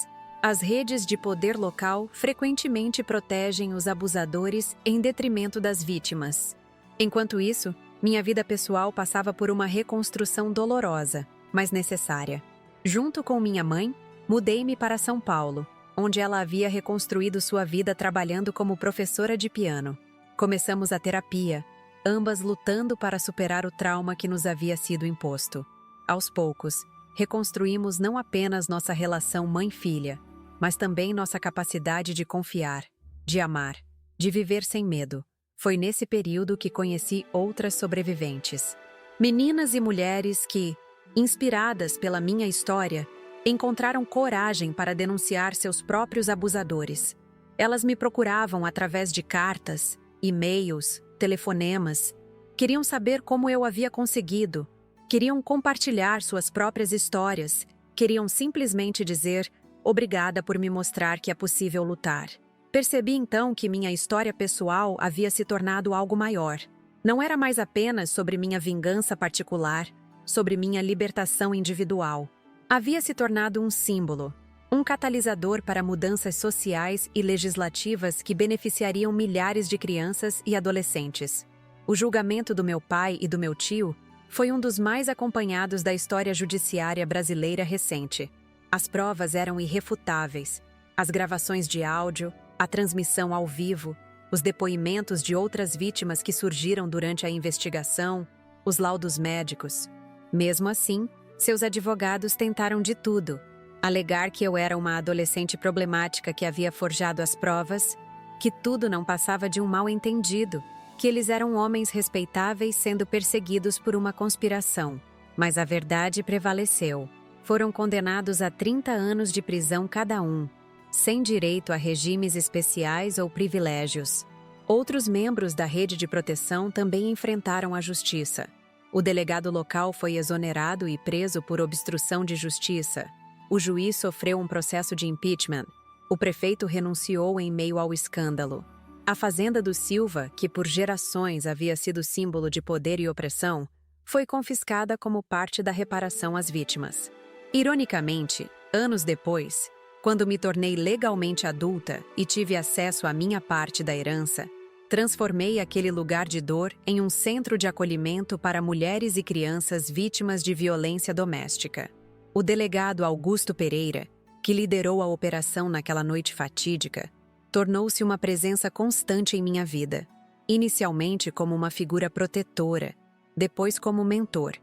as redes de poder local frequentemente protegem os abusadores em detrimento das vítimas. Enquanto isso, minha vida pessoal passava por uma reconstrução dolorosa, mas necessária. Junto com minha mãe, mudei-me para São Paulo, onde ela havia reconstruído sua vida trabalhando como professora de piano. Começamos a terapia, ambas lutando para superar o trauma que nos havia sido imposto. Aos poucos, reconstruímos não apenas nossa relação mãe-filha, mas também nossa capacidade de confiar, de amar, de viver sem medo. Foi nesse período que conheci outras sobreviventes. Meninas e mulheres que, inspiradas pela minha história, encontraram coragem para denunciar seus próprios abusadores. Elas me procuravam através de cartas, e-mails, telefonemas. Queriam saber como eu havia conseguido. Queriam compartilhar suas próprias histórias. Queriam simplesmente dizer: obrigada por me mostrar que é possível lutar. Percebi então que minha história pessoal havia se tornado algo maior. Não era mais apenas sobre minha vingança particular, sobre minha libertação individual. Havia se tornado um símbolo, um catalisador para mudanças sociais e legislativas que beneficiariam milhares de crianças e adolescentes. O julgamento do meu pai e do meu tio foi um dos mais acompanhados da história judiciária brasileira recente. As provas eram irrefutáveis. As gravações de áudio, a transmissão ao vivo, os depoimentos de outras vítimas que surgiram durante a investigação, os laudos médicos. Mesmo assim, seus advogados tentaram de tudo. Alegar que eu era uma adolescente problemática que havia forjado as provas, que tudo não passava de um mal-entendido, que eles eram homens respeitáveis sendo perseguidos por uma conspiração. Mas a verdade prevaleceu. Foram condenados a 30 anos de prisão cada um, sem direito a regimes especiais ou privilégios. Outros membros da rede de proteção também enfrentaram a justiça. O delegado local foi exonerado e preso por obstrução de justiça. O juiz sofreu um processo de impeachment. O prefeito renunciou em meio ao escândalo. A fazenda do Silva, que por gerações havia sido símbolo de poder e opressão, foi confiscada como parte da reparação às vítimas. Ironicamente, anos depois, quando me tornei legalmente adulta e tive acesso à minha parte da herança, transformei aquele lugar de dor em um centro de acolhimento para mulheres e crianças vítimas de violência doméstica. O delegado Augusto Pereira, que liderou a operação naquela noite fatídica, tornou-se uma presença constante em minha vida, inicialmente como uma figura protetora, depois como mentor,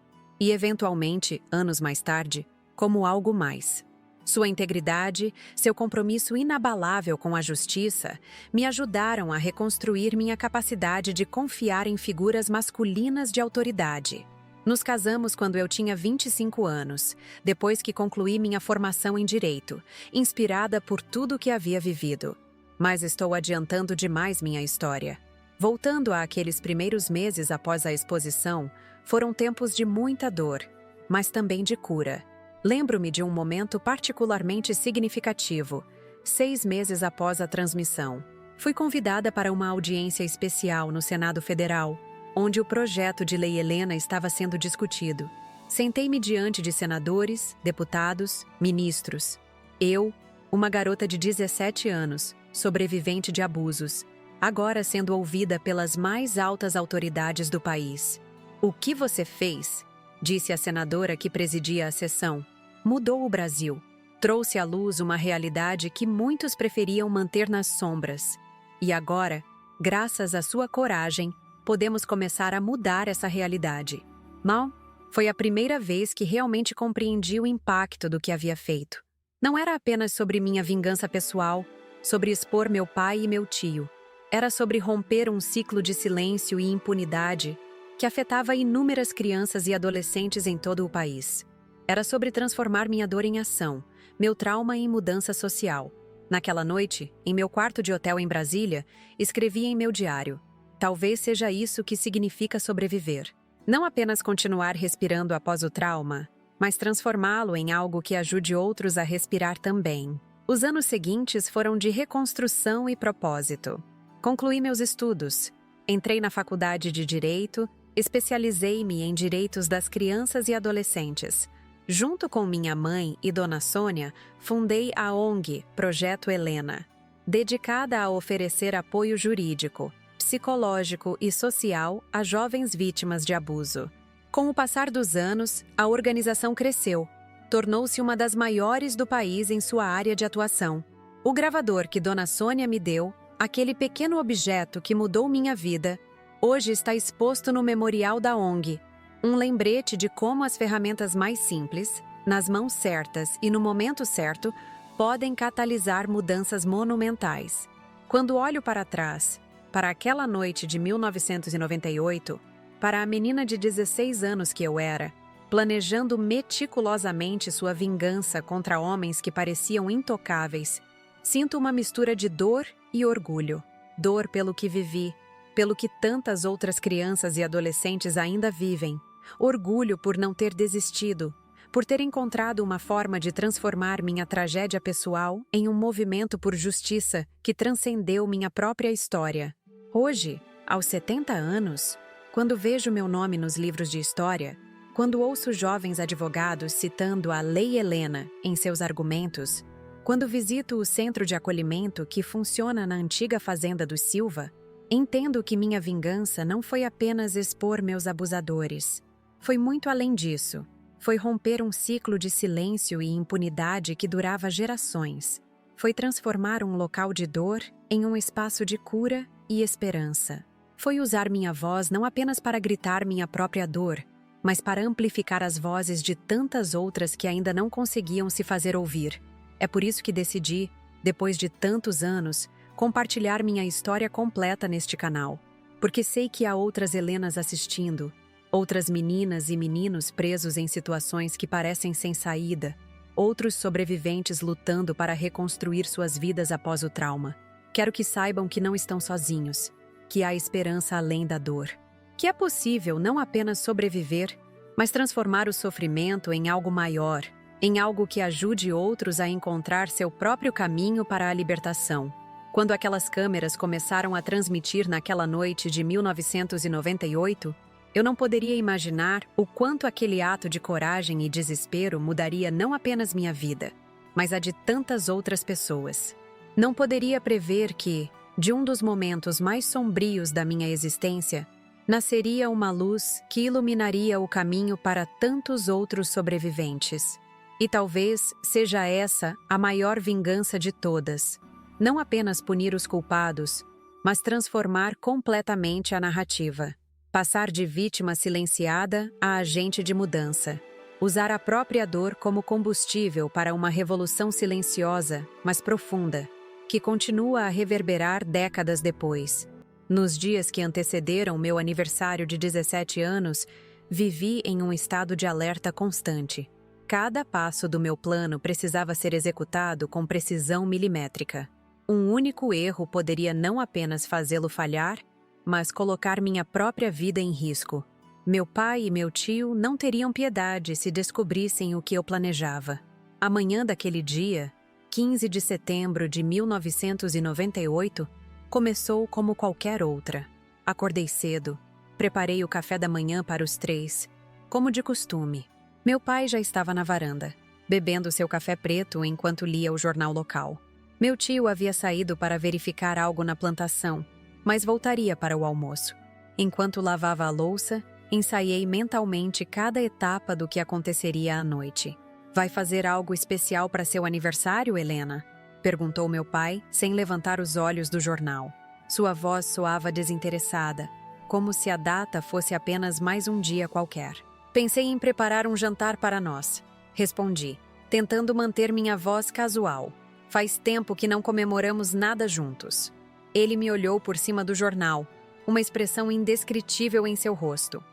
e eventualmente, anos mais tarde, como algo mais. Sua integridade, seu compromisso inabalável com a justiça, me ajudaram a reconstruir minha capacidade de confiar em figuras masculinas de autoridade. Nos casamos quando eu tinha 25 anos, depois que concluí minha formação em Direito, inspirada por tudo o que havia vivido. Mas estou adiantando demais minha história. Voltando àqueles primeiros meses após a exposição, foram tempos de muita dor, mas também de cura. Lembro-me de um momento particularmente significativo, 6 meses após a transmissão. Fui convidada para uma audiência especial no Senado Federal, onde o projeto de Lei Helena estava sendo discutido. Sentei-me diante de senadores, deputados, ministros. Eu, uma garota de 17 anos, sobrevivente de abusos, agora sendo ouvida pelas mais altas autoridades do país. "O que você fez?", disse a senadora que presidia a sessão. "Mudou o Brasil. Trouxe à luz uma realidade que muitos preferiam manter nas sombras. E agora, Graças à sua coragem, podemos começar a mudar essa realidade. Mal, foi a primeira vez que realmente compreendi o impacto do que havia feito. Não era apenas sobre minha vingança pessoal, sobre expor meu pai e meu tio. Era sobre romper um ciclo de silêncio e impunidade que afetava inúmeras crianças e adolescentes em todo o país. Era sobre transformar minha dor em ação, meu trauma em mudança social. Naquela noite, em meu quarto de hotel em Brasília, escrevi em meu diário: talvez seja isso que significa sobreviver. Não apenas continuar respirando após o trauma, mas transformá-lo em algo que ajude outros a respirar também. Os anos seguintes foram de reconstrução e propósito. Concluí meus estudos, entrei na faculdade de Direito, especializei-me em direitos das crianças e adolescentes. Junto com minha mãe e Dona Sônia, fundei a ONG Projeto Helena, dedicada a oferecer apoio jurídico, psicológico e social a jovens vítimas de abuso. Com o passar dos anos, a organização cresceu, tornou-se uma das maiores do país em sua área de atuação. O gravador que Dona Sônia me deu, aquele pequeno objeto que mudou minha vida, hoje está exposto no memorial da ONG, um lembrete de como as ferramentas mais simples, nas mãos certas e no momento certo, podem catalisar mudanças monumentais. Quando olho para trás, para aquela noite de 1998, para a menina de 16 anos que eu era, planejando meticulosamente sua vingança contra homens que pareciam intocáveis, sinto uma mistura de dor e orgulho. Dor pelo que vivi, pelo que tantas outras crianças e adolescentes ainda vivem. Orgulho por não ter desistido, por ter encontrado uma forma de transformar minha tragédia pessoal em um movimento por justiça que transcendeu minha própria história. Hoje, aos 70 anos, quando vejo meu nome nos livros de história, quando ouço jovens advogados citando a Lei Helena em seus argumentos, quando visito o centro de acolhimento que funciona na antiga fazenda dos Silva, entendo que minha vingança não foi apenas expor meus abusadores. Foi muito além disso. Foi romper um ciclo de silêncio e impunidade que durava gerações. Foi transformar um local de dor em um espaço de cura e esperança. Foi usar minha voz não apenas para gritar minha própria dor, mas para amplificar as vozes de tantas outras que ainda não conseguiam se fazer ouvir. É por isso que decidi, depois de tantos anos, compartilhar minha história completa neste canal. Porque sei que há outras Helenas assistindo, outras meninas e meninos presos em situações que parecem sem saída, outros sobreviventes lutando para reconstruir suas vidas após o trauma. Quero que saibam que não estão sozinhos, que há esperança além da dor, que é possível não apenas sobreviver, mas transformar o sofrimento em algo maior, em algo que ajude outros a encontrar seu próprio caminho para a libertação. Quando aquelas câmeras começaram a transmitir naquela noite de 1998, eu não poderia imaginar o quanto aquele ato de coragem e desespero mudaria não apenas minha vida, mas a de tantas outras pessoas. Não poderia prever que, de um dos momentos mais sombrios da minha existência, nasceria uma luz que iluminaria o caminho para tantos outros sobreviventes. E talvez seja essa a maior vingança de todas. Não apenas punir os culpados, mas transformar completamente a narrativa. Passar de vítima silenciada a agente de mudança. Usar a própria dor como combustível para uma revolução silenciosa, mas profunda, que continua a reverberar décadas depois. Nos dias que antecederam meu aniversário de 17 anos, vivi em um estado de alerta constante. Cada passo do meu plano precisava ser executado com precisão milimétrica. Um único erro poderia não apenas fazê-lo falhar, mas colocar minha própria vida em risco. Meu pai e meu tio não teriam piedade se descobrissem o que eu planejava. A manhã daquele dia, 15 de setembro de 1998, começou como qualquer outra. Acordei cedo, preparei o café da manhã para os três, como de costume. Meu pai já estava na varanda, bebendo seu café preto enquanto lia o jornal local. Meu tio havia saído para verificar algo na plantação, mas voltaria para o almoço. Enquanto lavava a louça, ensaiei mentalmente cada etapa do que aconteceria à noite. "Vai fazer algo especial para seu aniversário, Helena?" perguntou meu pai, sem levantar os olhos do jornal. Sua voz soava desinteressada, como se a data fosse apenas mais um dia qualquer. Pensei em preparar um jantar para nós, respondi, tentando manter minha voz casual. Faz tempo que não comemoramos nada juntos. Ele me olhou por cima do jornal, uma expressão indescritível em seu rosto.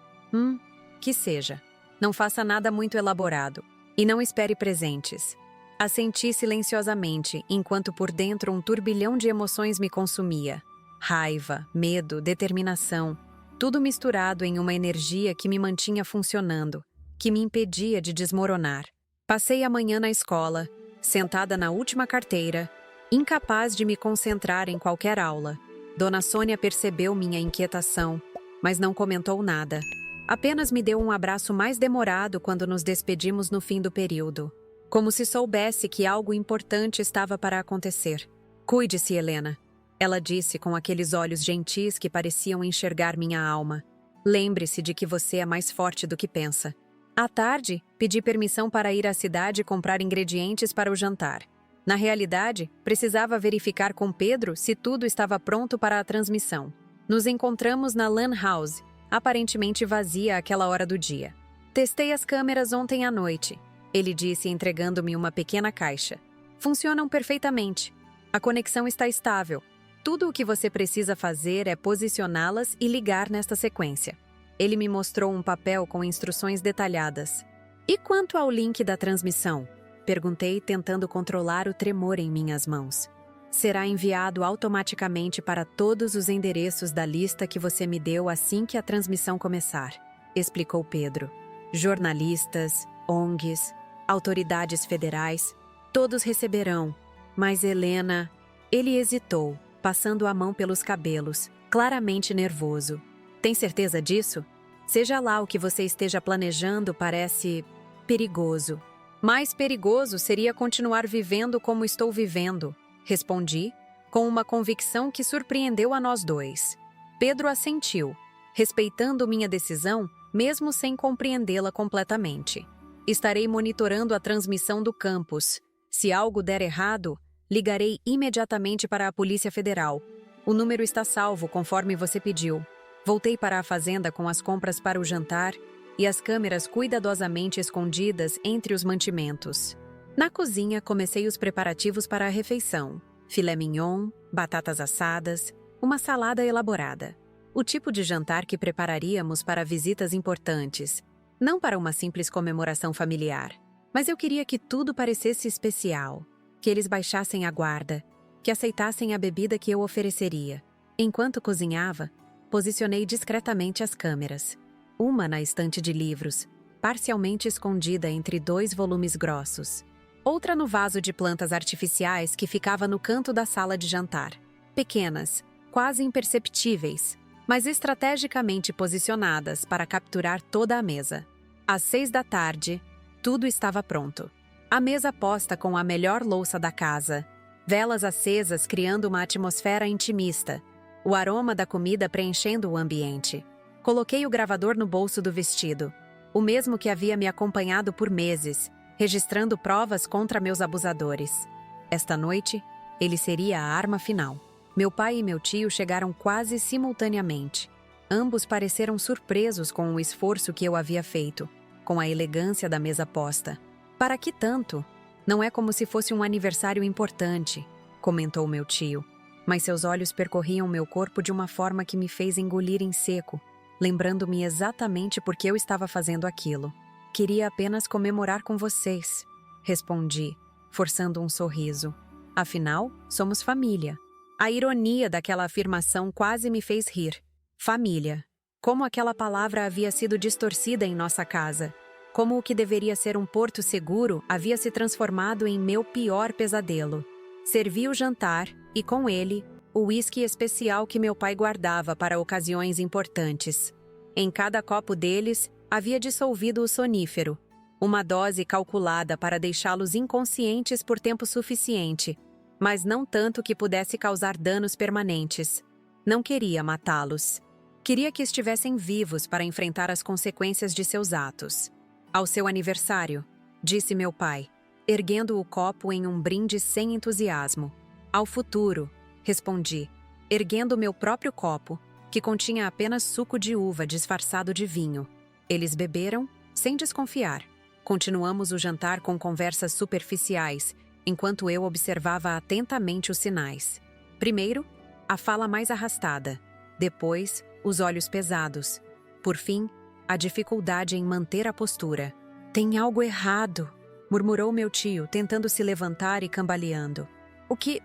Que seja. Não faça nada muito elaborado. E não espere presentes. Assenti silenciosamente, enquanto por dentro um turbilhão de emoções me consumia. Raiva, medo, determinação, tudo misturado em uma energia que me mantinha funcionando, que me impedia de desmoronar. Passei a manhã na escola, sentada na última carteira, incapaz de me concentrar em qualquer aula. Dona Sônia percebeu minha inquietação, mas não comentou nada. Apenas me deu um abraço mais demorado quando nos despedimos no fim do período, como se soubesse que algo importante estava para acontecer. Cuide-se, Helena, ela disse com aqueles olhos gentis que pareciam enxergar minha alma. Lembre-se de que você é mais forte do que pensa. À tarde, pedi permissão para ir à cidade comprar ingredientes para o jantar. Na realidade, precisava verificar com Pedro se tudo estava pronto para a transmissão. Nos encontramos na LAN House, aparentemente vazia àquela hora do dia. Testei as câmeras ontem à noite, ele disse entregando-me uma pequena caixa. Funcionam perfeitamente. A conexão está estável. Tudo o que você precisa fazer é posicioná-las e ligar nesta sequência. Ele me mostrou um papel com instruções detalhadas. E quanto ao link da transmissão? Perguntei, tentando controlar o tremor em minhas mãos. Será enviado automaticamente para todos os endereços da lista que você me deu assim que a transmissão começar, explicou Pedro. Jornalistas, ONGs, autoridades federais, todos receberão. Mas Helena... Ele hesitou, passando a mão pelos cabelos, claramente nervoso. Tem certeza disso? Seja lá o que você esteja planejando, parece perigoso. Mais perigoso seria continuar vivendo como estou vivendo, respondi, com uma convicção que surpreendeu a nós dois. Pedro assentiu, respeitando minha decisão, mesmo sem compreendê-la completamente. Estarei monitorando a transmissão do campus. Se algo der errado, ligarei imediatamente para a Polícia Federal. O número está salvo, conforme você pediu. Voltei para a fazenda com as compras para o jantar e as câmeras cuidadosamente escondidas entre os mantimentos. Na cozinha, comecei os preparativos para a refeição. Filé mignon, batatas assadas, uma salada elaborada. O tipo de jantar que prepararíamos para visitas importantes, não para uma simples comemoração familiar. Mas eu queria que tudo parecesse especial, que eles baixassem a guarda, que aceitassem a bebida que eu ofereceria. Enquanto cozinhava, posicionei discretamente as câmeras. Uma na estante de livros, parcialmente escondida entre 2 volumes grossos. Outra no vaso de plantas artificiais que ficava no canto da sala de jantar. Pequenas, quase imperceptíveis, mas estrategicamente posicionadas para capturar toda a mesa. Às 6 da tarde, tudo estava pronto. A mesa posta com a melhor louça da casa, velas acesas criando uma atmosfera intimista, o aroma da comida preenchendo o ambiente. Coloquei o gravador no bolso do vestido, o mesmo que havia me acompanhado por meses, registrando provas contra meus abusadores. Esta noite, ele seria a arma final. Meu pai e meu tio chegaram quase simultaneamente. Ambos pareceram surpresos com o esforço que eu havia feito, com a elegância da mesa posta. Para que tanto? Não é como se fosse um aniversário importante, comentou meu tio, mas seus olhos percorriam meu corpo de uma forma que me fez engolir em seco, lembrando-me exatamente por que eu estava fazendo aquilo. Queria apenas comemorar com vocês, respondi, forçando um sorriso. Afinal, somos família. A ironia daquela afirmação quase me fez rir. Família. Como aquela palavra havia sido distorcida em nossa casa. Como o que deveria ser um porto seguro havia se transformado em meu pior pesadelo. Servi o jantar e, com ele, o uísque especial que meu pai guardava para ocasiões importantes. Em cada copo deles, havia dissolvido o sonífero, uma dose calculada para deixá-los inconscientes por tempo suficiente, mas não tanto que pudesse causar danos permanentes. Não queria matá-los. Queria que estivessem vivos para enfrentar as consequências de seus atos. Ao seu aniversário, disse meu pai, erguendo o copo em um brinde sem entusiasmo. Ao futuro, respondi, erguendo meu próprio copo, que continha apenas suco de uva disfarçado de vinho. Eles beberam, sem desconfiar. Continuamos o jantar com conversas superficiais, enquanto eu observava atentamente os sinais. Primeiro, a fala mais arrastada. Depois, os olhos pesados. Por fim, a dificuldade em manter a postura. "Tem algo errado", murmurou meu tio, tentando se levantar e cambaleando. O que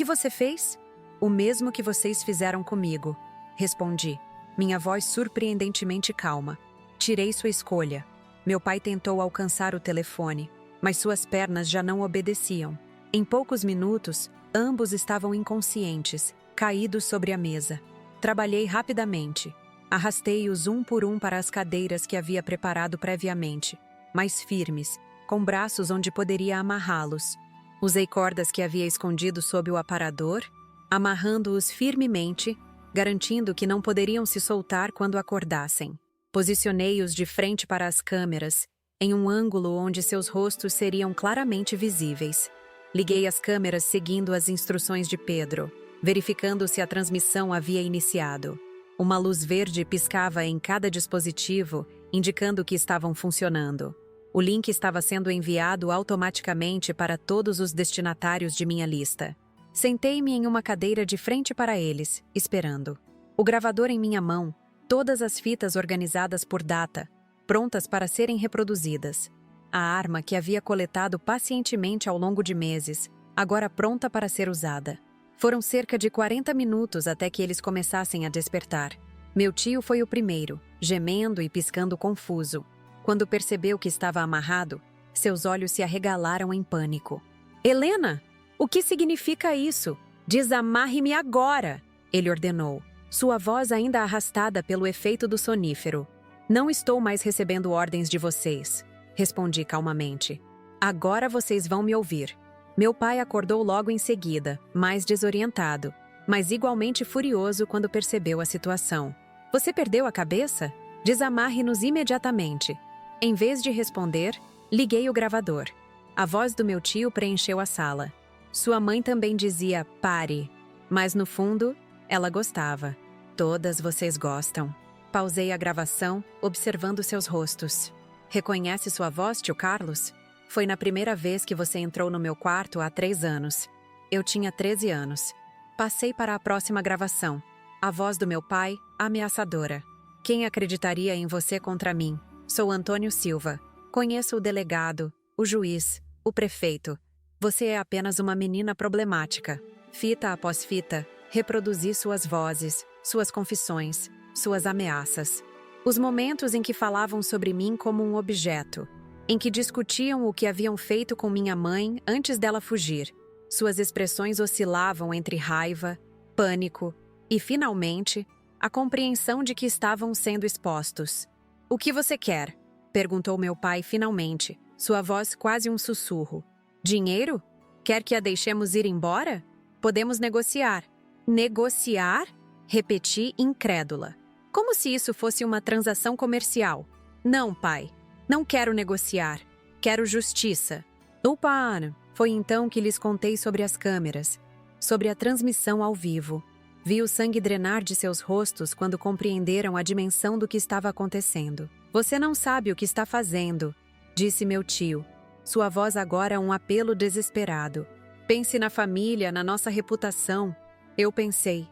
você fez?" "O mesmo que vocês fizeram comigo", respondi, minha voz surpreendentemente calma. "Tirei sua escolha." Meu pai tentou alcançar o telefone, mas suas pernas já não obedeciam. Em poucos minutos, ambos estavam inconscientes, caídos sobre a mesa. Trabalhei rapidamente. Arrastei-os um por um para as cadeiras que havia preparado previamente, mais firmes, com braços onde poderia amarrá-los. Usei cordas que havia escondido sob o aparador, amarrando-os firmemente, garantindo que não poderiam se soltar quando acordassem. Posicionei-os de frente para as câmeras, em um ângulo onde seus rostos seriam claramente visíveis. Liguei as câmeras seguindo as instruções de Pedro, verificando se a transmissão havia iniciado. Uma luz verde piscava em cada dispositivo, indicando que estavam funcionando. O link estava sendo enviado automaticamente para todos os destinatários de minha lista. Sentei-me em uma cadeira de frente para eles, esperando. O gravador em minha mão, todas as fitas organizadas por data, prontas para serem reproduzidas. A arma que havia coletado pacientemente ao longo de meses, agora pronta para ser usada. Foram cerca de 40 minutos até que eles começassem a despertar. Meu tio foi o primeiro, gemendo e piscando confuso. Quando percebeu que estava amarrado, seus olhos se arregalaram em pânico. "Helena, o que significa isso? Desamarre-me agora!" ele ordenou, sua voz ainda arrastada pelo efeito do sonífero. "Não estou mais recebendo ordens de vocês", respondi calmamente. "Agora vocês vão me ouvir." Meu pai acordou logo em seguida, mais desorientado, mas igualmente furioso quando percebeu a situação. "Você perdeu a cabeça? Desamarre-nos imediatamente." Em vez de responder, liguei o gravador. A voz do meu tio preencheu a sala. Sua mãe também dizia "pare", mas no fundo, ela gostava. "Todas vocês gostam." Pausei a gravação, observando seus rostos. "Reconhece sua voz, tio Carlos? Foi na primeira vez que você entrou no meu quarto há 3 anos. Eu tinha 13 anos. Passei para a próxima gravação. A voz do meu pai, ameaçadora. Quem acreditaria em você contra mim? Sou Antônio Silva. Conheço o delegado, o juiz, o prefeito. Você é apenas uma menina problemática." Fita após fita, reproduzi suas vozes, suas confissões, suas ameaças. Os momentos em que falavam sobre mim como um objeto, em que discutiam o que haviam feito com minha mãe antes dela fugir. Suas expressões oscilavam entre raiva, pânico e, finalmente, a compreensão de que estavam sendo expostos. "O que você quer?" perguntou meu pai finalmente, sua voz quase um sussurro. "Dinheiro? Quer que a deixemos ir embora? Podemos negociar." "Negociar?" repeti incrédula. Como se isso fosse uma transação comercial. "Não, pai. Não quero negociar. Quero justiça." "Upa!" Foi então que lhes contei sobre as câmeras, sobre a transmissão ao vivo. Vi o sangue drenar de seus rostos quando compreenderam a dimensão do que estava acontecendo. "Você não sabe o que está fazendo", disse meu tio, sua voz agora um apelo desesperado. "Pense na família, na nossa reputação." Eu pensei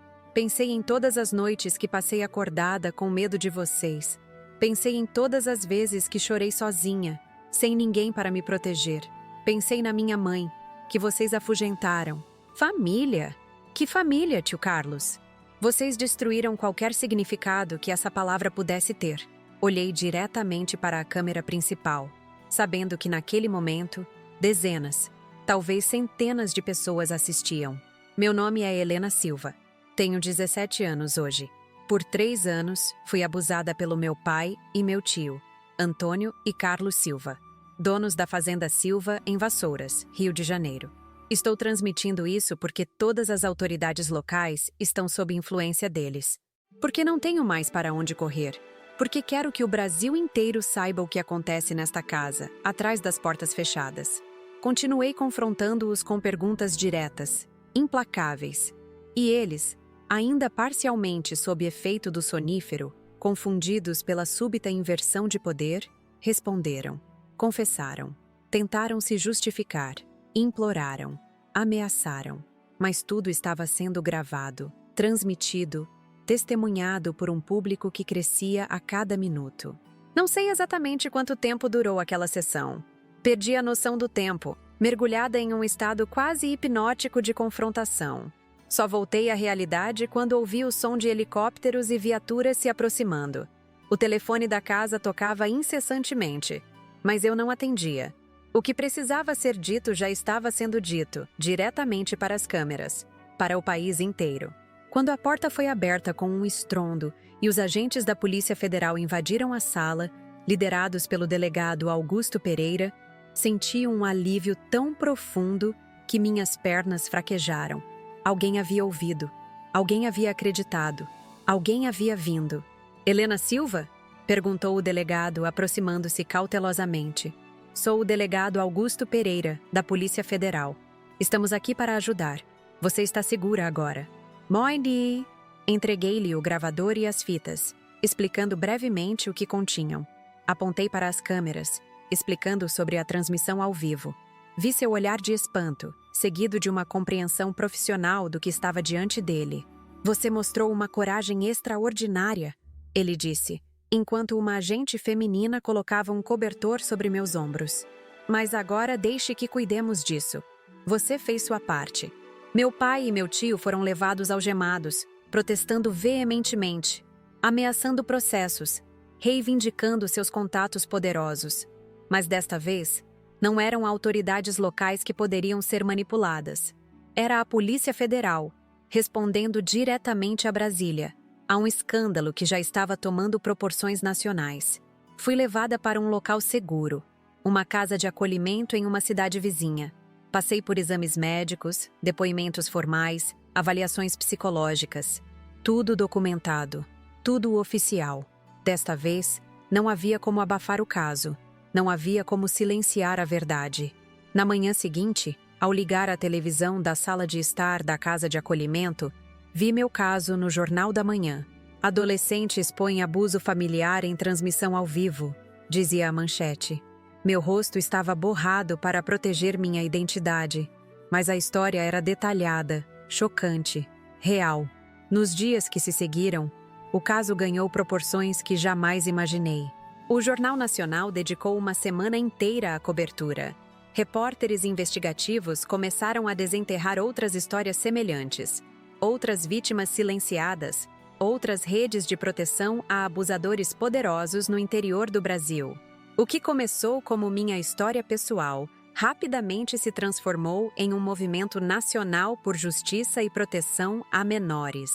em todas as noites que passei acordada com medo de vocês. Pensei em todas as vezes que chorei sozinha, sem ninguém para me proteger. Pensei na minha mãe, que vocês afugentaram. Família? Que família, tio Carlos? Vocês destruíram qualquer significado que essa palavra pudesse ter. Olhei diretamente para a câmera principal, sabendo que naquele momento, dezenas, talvez centenas de pessoas assistiam. Meu nome é Helena Silva. Tenho 17 anos hoje. Por 3 anos, fui abusada pelo meu pai e meu tio, Antônio e Carlos Silva, donos da Fazenda Silva em Vassouras, Rio de Janeiro. Estou transmitindo isso porque todas as autoridades locais estão sob influência deles. Porque não tenho mais para onde correr. Porque quero que o Brasil inteiro saiba o que acontece nesta casa, atrás das portas fechadas. Continuei confrontando-os com perguntas diretas, implacáveis. E eles, ainda parcialmente sob efeito do sonífero, confundidos pela súbita inversão de poder, responderam, confessaram, tentaram se justificar, imploraram, ameaçaram. Mas tudo estava sendo gravado, transmitido, testemunhado por um público que crescia a cada minuto. Não sei exatamente quanto tempo durou aquela sessão. Perdi a noção do tempo, mergulhada em um estado quase hipnótico de confrontação. Só voltei à realidade quando ouvi o som de helicópteros e viaturas se aproximando. O telefone da casa tocava incessantemente, mas eu não atendia. O que precisava ser dito já estava sendo dito, diretamente para as câmeras, para o país inteiro. Quando a porta foi aberta com um estrondo e os agentes da Polícia Federal invadiram a sala, liderados pelo delegado Augusto Pereira, senti um alívio tão profundo que minhas pernas fraquejaram. Alguém havia ouvido, alguém havia acreditado, alguém havia vindo. Helena Silva? Perguntou o delegado, aproximando-se cautelosamente. Sou o delegado Augusto Pereira, da Polícia Federal. Estamos aqui para ajudar. Você está segura agora. Moini! Entreguei-lhe o gravador e as fitas, explicando brevemente o que continham. Apontei para as câmeras, explicando sobre a transmissão ao vivo. Vi seu olhar de espanto, seguido de uma compreensão profissional do que estava diante dele. Você mostrou uma coragem extraordinária, ele disse, enquanto uma agente feminina colocava um cobertor sobre meus ombros. Mas agora deixe que cuidemos disso. Você fez sua parte. Meu pai e meu tio foram levados algemados, protestando veementemente, ameaçando processos, reivindicando seus contatos poderosos. Mas desta vez, não eram autoridades locais que poderiam ser manipuladas. Era a Polícia Federal, respondendo diretamente a Brasília, a um escândalo que já estava tomando proporções nacionais. Fui levada para um local seguro, uma casa de acolhimento em uma cidade vizinha. Passei por exames médicos, depoimentos formais, avaliações psicológicas. Tudo documentado, tudo oficial. Desta vez, não havia como abafar o caso, não havia como silenciar a verdade. Na manhã seguinte, ao ligar a televisão da sala de estar da casa de acolhimento, vi meu caso no Jornal da Manhã. Adolescente expõe abuso familiar em transmissão ao vivo, dizia a manchete. Meu rosto estava borrado para proteger minha identidade, mas a história era detalhada, chocante, real. Nos dias que se seguiram, o caso ganhou proporções que jamais imaginei. O Jornal Nacional dedicou uma semana inteira à cobertura. Repórteres investigativos começaram a desenterrar outras histórias semelhantes, outras vítimas silenciadas, outras redes de proteção a abusadores poderosos no interior do Brasil. O que começou como minha história pessoal, rapidamente se transformou em um movimento nacional por justiça e proteção a menores.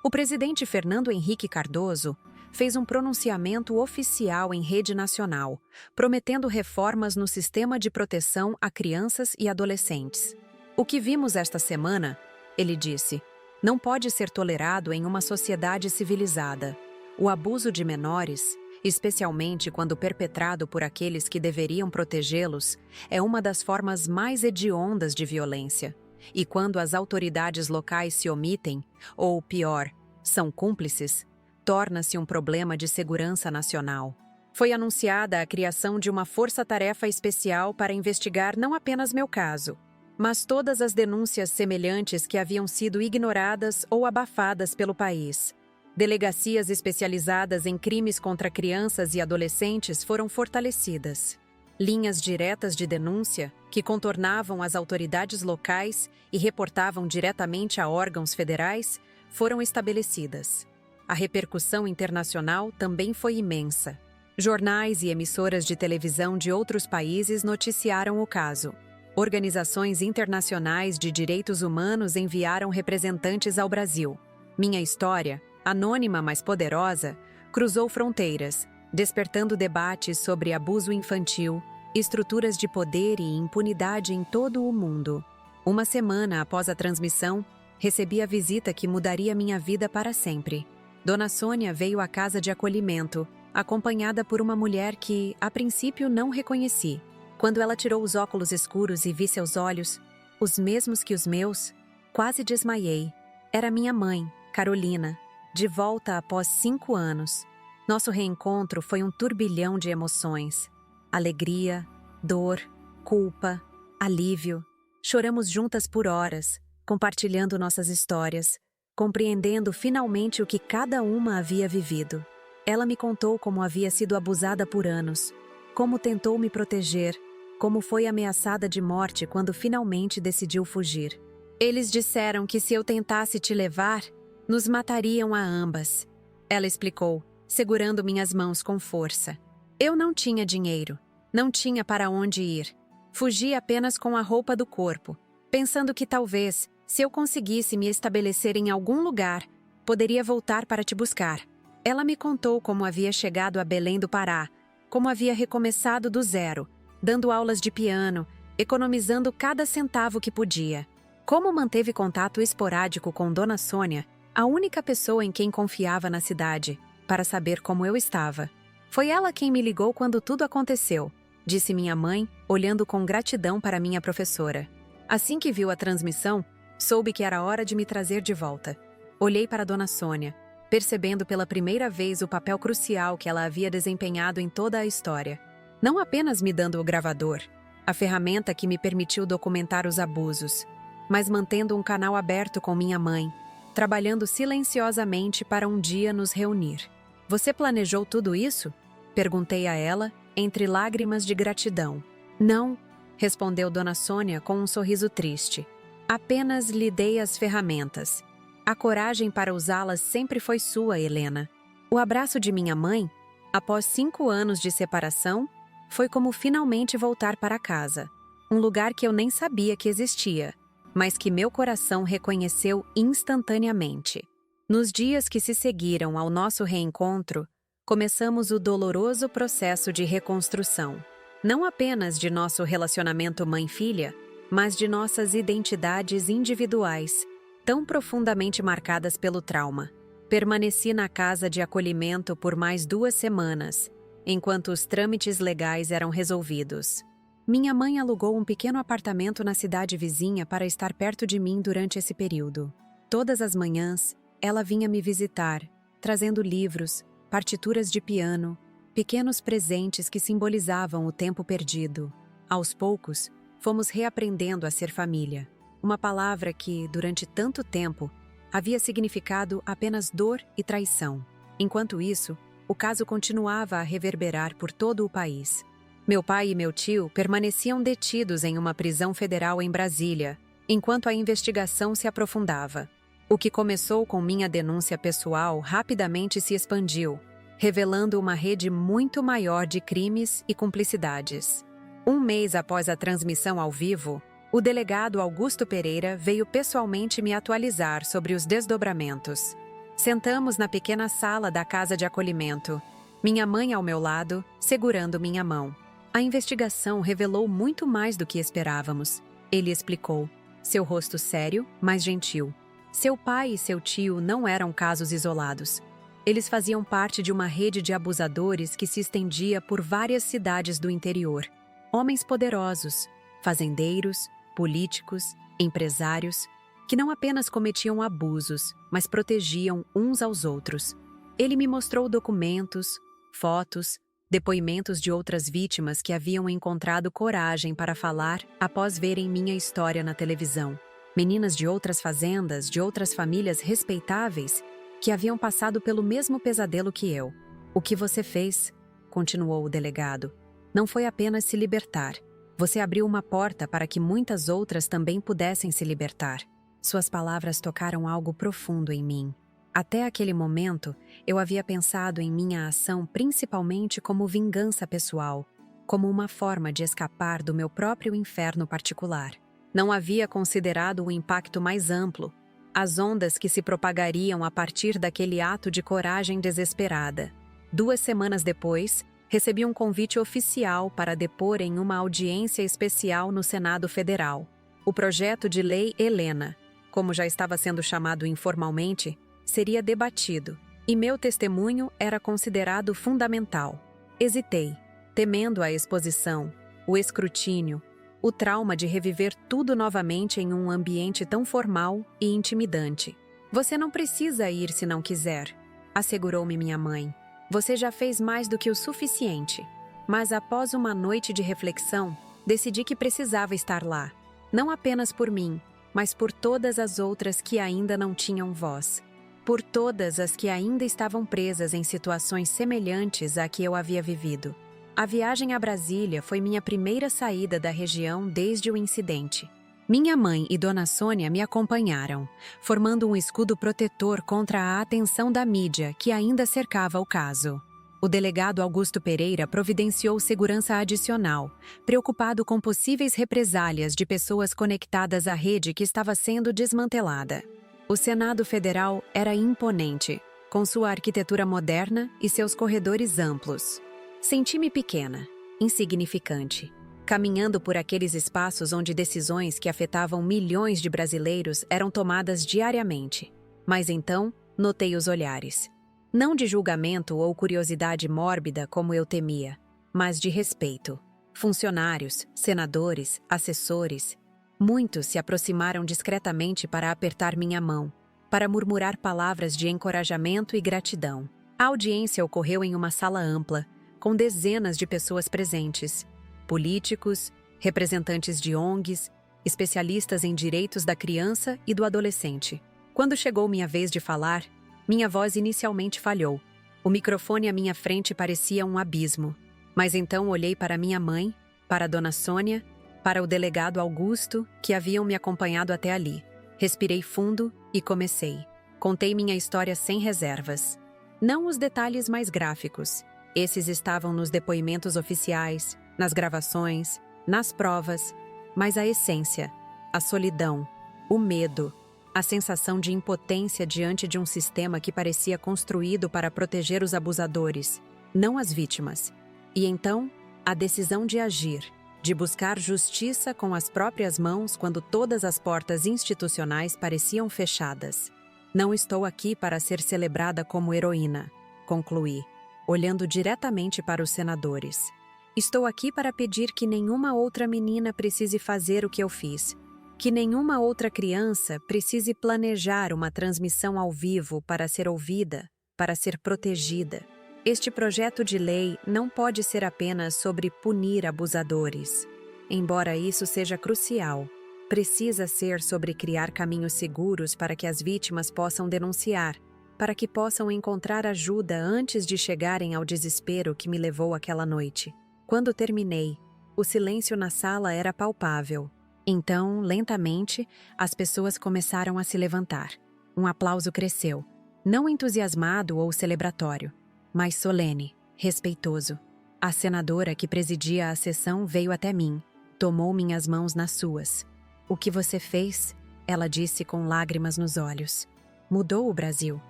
O presidente Fernando Henrique Cardoso fez um pronunciamento oficial em rede nacional, prometendo reformas no sistema de proteção a crianças e adolescentes. O que vimos esta semana, ele disse, não pode ser tolerado em uma sociedade civilizada. O abuso de menores, especialmente quando perpetrado por aqueles que deveriam protegê-los, é uma das formas mais hediondas de violência. E quando as autoridades locais se omitem, ou pior, são cúmplices, torna-se um problema de segurança nacional. Foi anunciada a criação de uma força-tarefa especial para investigar não apenas meu caso, mas todas as denúncias semelhantes que haviam sido ignoradas ou abafadas pelo país. Delegacias especializadas em crimes contra crianças e adolescentes foram fortalecidas. Linhas diretas de denúncia, que contornavam as autoridades locais e reportavam diretamente a órgãos federais, foram estabelecidas. A repercussão internacional também foi imensa. Jornais e emissoras de televisão de outros países noticiaram o caso. Organizações internacionais de direitos humanos enviaram representantes ao Brasil. Minha história, anônima mas poderosa, cruzou fronteiras, despertando debates sobre abuso infantil, estruturas de poder e impunidade em todo o mundo. Uma semana após a transmissão, recebi a visita que mudaria minha vida para sempre. Dona Sônia veio à casa de acolhimento, acompanhada por uma mulher que, a princípio, não reconheci. Quando ela tirou os óculos escuros e vi seus olhos, os mesmos que os meus, quase desmaiei. Era minha mãe, Carolina, de volta após 5 anos. Nosso reencontro foi um turbilhão de emoções. Alegria, dor, culpa, alívio. Choramos juntas por horas, compartilhando nossas histórias, compreendendo finalmente o que cada uma havia vivido. Ela me contou como havia sido abusada por anos, como tentou me proteger, como foi ameaçada de morte quando finalmente decidiu fugir. Eles disseram que se eu tentasse te levar, nos matariam a ambas. Ela explicou, segurando minhas mãos com força. Eu não tinha dinheiro, não tinha para onde ir. Fugi apenas com a roupa do corpo, pensando que talvez, se eu conseguisse me estabelecer em algum lugar, poderia voltar para te buscar. Ela me contou como havia chegado a Belém do Pará, como havia recomeçado do zero, dando aulas de piano, economizando cada centavo que podia. Como manteve contato esporádico com Dona Sônia, a única pessoa em quem confiava na cidade, para saber como eu estava. Foi ela quem me ligou quando tudo aconteceu, disse minha mãe, olhando com gratidão para minha professora. Assim que viu a transmissão, soube que era hora de me trazer de volta. Olhei para Dona Sônia, percebendo pela primeira vez o papel crucial que ela havia desempenhado em toda a história. Não apenas me dando o gravador, a ferramenta que me permitiu documentar os abusos, mas mantendo um canal aberto com minha mãe, trabalhando silenciosamente para um dia nos reunir. Você planejou tudo isso? Perguntei a ela, entre lágrimas de gratidão. Não, respondeu Dona Sônia com um sorriso triste. Apenas lhe dei as ferramentas. A coragem para usá-las sempre foi sua, Helena. O abraço de minha mãe, após 5 anos de separação, foi como finalmente voltar para casa. Um lugar que eu nem sabia que existia, mas que meu coração reconheceu instantaneamente. Nos dias que se seguiram ao nosso reencontro, começamos o doloroso processo de reconstrução. Não apenas de nosso relacionamento mãe-filha, mas de nossas identidades individuais, tão profundamente marcadas pelo trauma. Permaneci na casa de acolhimento por mais 2 semanas, enquanto os trâmites legais eram resolvidos. Minha mãe alugou um pequeno apartamento na cidade vizinha para estar perto de mim durante esse período. Todas as manhãs, ela vinha me visitar, trazendo livros, partituras de piano, pequenos presentes que simbolizavam o tempo perdido. Aos poucos, fomos reaprendendo a ser família. Uma palavra que, durante tanto tempo, havia significado apenas dor e traição. Enquanto isso, o caso continuava a reverberar por todo o país. Meu pai e meu tio permaneciam detidos em uma prisão federal em Brasília, enquanto a investigação se aprofundava. O que começou com minha denúncia pessoal rapidamente se expandiu, revelando uma rede muito maior de crimes e cumplicidades. 1 mês após a transmissão ao vivo, o delegado Augusto Pereira veio pessoalmente me atualizar sobre os desdobramentos. Sentamos na pequena sala da casa de acolhimento, minha mãe ao meu lado, segurando minha mão. A investigação revelou muito mais do que esperávamos, ele explicou, seu rosto sério, mas gentil. Seu pai e seu tio não eram casos isolados. Eles faziam parte de uma rede de abusadores que se estendia por várias cidades do interior. Homens poderosos, fazendeiros, políticos, empresários, que não apenas cometiam abusos, mas protegiam uns aos outros. Ele me mostrou documentos, fotos, depoimentos de outras vítimas que haviam encontrado coragem para falar após verem minha história na televisão. Meninas de outras fazendas, de outras famílias respeitáveis, que haviam passado pelo mesmo pesadelo que eu. O que você fez, continuou o delegado, não foi apenas se libertar. Você abriu uma porta para que muitas outras também pudessem se libertar. Suas palavras tocaram algo profundo em mim. Até aquele momento, eu havia pensado em minha ação principalmente como vingança pessoal, como uma forma de escapar do meu próprio inferno particular. Não havia considerado o impacto mais amplo, as ondas que se propagariam a partir daquele ato de coragem desesperada. 2 semanas depois, recebi um convite oficial para depor em uma audiência especial no Senado Federal. O projeto de lei Helena, como já estava sendo chamado informalmente, seria debatido, e meu testemunho era considerado fundamental. Hesitei, temendo a exposição, o escrutínio, o trauma de reviver tudo novamente em um ambiente tão formal e intimidante. Você não precisa ir se não quiser, assegurou-me minha mãe. Você já fez mais do que o suficiente. Mas após uma noite de reflexão, decidi que precisava estar lá. Não apenas por mim, mas por todas as outras que ainda não tinham voz. Por todas as que ainda estavam presas em situações semelhantes à que eu havia vivido. A viagem a Brasília foi minha primeira saída da região desde o incidente. Minha mãe e Dona Sônia me acompanharam, formando um escudo protetor contra a atenção da mídia que ainda cercava o caso. O delegado Augusto Pereira providenciou segurança adicional, preocupado com possíveis represálias de pessoas conectadas à rede que estava sendo desmantelada. O Senado Federal era imponente, com sua arquitetura moderna e seus corredores amplos. Senti-me pequena, insignificante, caminhando por aqueles espaços onde decisões que afetavam milhões de brasileiros eram tomadas diariamente. Mas então, notei os olhares. Não de julgamento ou curiosidade mórbida como eu temia, mas de respeito. Funcionários, senadores, assessores. Muitos se aproximaram discretamente para apertar minha mão, para murmurar palavras de encorajamento e gratidão. A audiência ocorreu em uma sala ampla, com dezenas de pessoas presentes. Políticos, representantes de ONGs, especialistas em direitos da criança e do adolescente. Quando chegou minha vez de falar, minha voz inicialmente falhou. O microfone à minha frente parecia um abismo. Mas então olhei para minha mãe, para Dona Sônia, para o delegado Augusto, que haviam me acompanhado até ali. Respirei fundo e comecei. Contei minha história sem reservas. Não os detalhes mais gráficos. Esses estavam nos depoimentos oficiais, nas gravações, nas provas, mas a essência, a solidão, o medo, a sensação de impotência diante de um sistema que parecia construído para proteger os abusadores, não as vítimas. E então, a decisão de agir, de buscar justiça com as próprias mãos quando todas as portas institucionais pareciam fechadas. Não estou aqui para ser celebrada como heroína, concluí, olhando diretamente para os senadores. Estou aqui para pedir que nenhuma outra menina precise fazer o que eu fiz, que nenhuma outra criança precise planejar uma transmissão ao vivo para ser ouvida, para ser protegida. Este projeto de lei não pode ser apenas sobre punir abusadores. Embora isso seja crucial, precisa ser sobre criar caminhos seguros para que as vítimas possam denunciar, para que possam encontrar ajuda antes de chegarem ao desespero que me levou aquela noite. Quando terminei, o silêncio na sala era palpável. Então, lentamente, as pessoas começaram a se levantar. Um aplauso cresceu, não entusiasmado ou celebratório, mas solene, respeitoso. A senadora que presidia a sessão veio até mim, tomou minhas mãos nas suas. "O que você fez?", ela disse com lágrimas nos olhos. "Mudou o Brasil.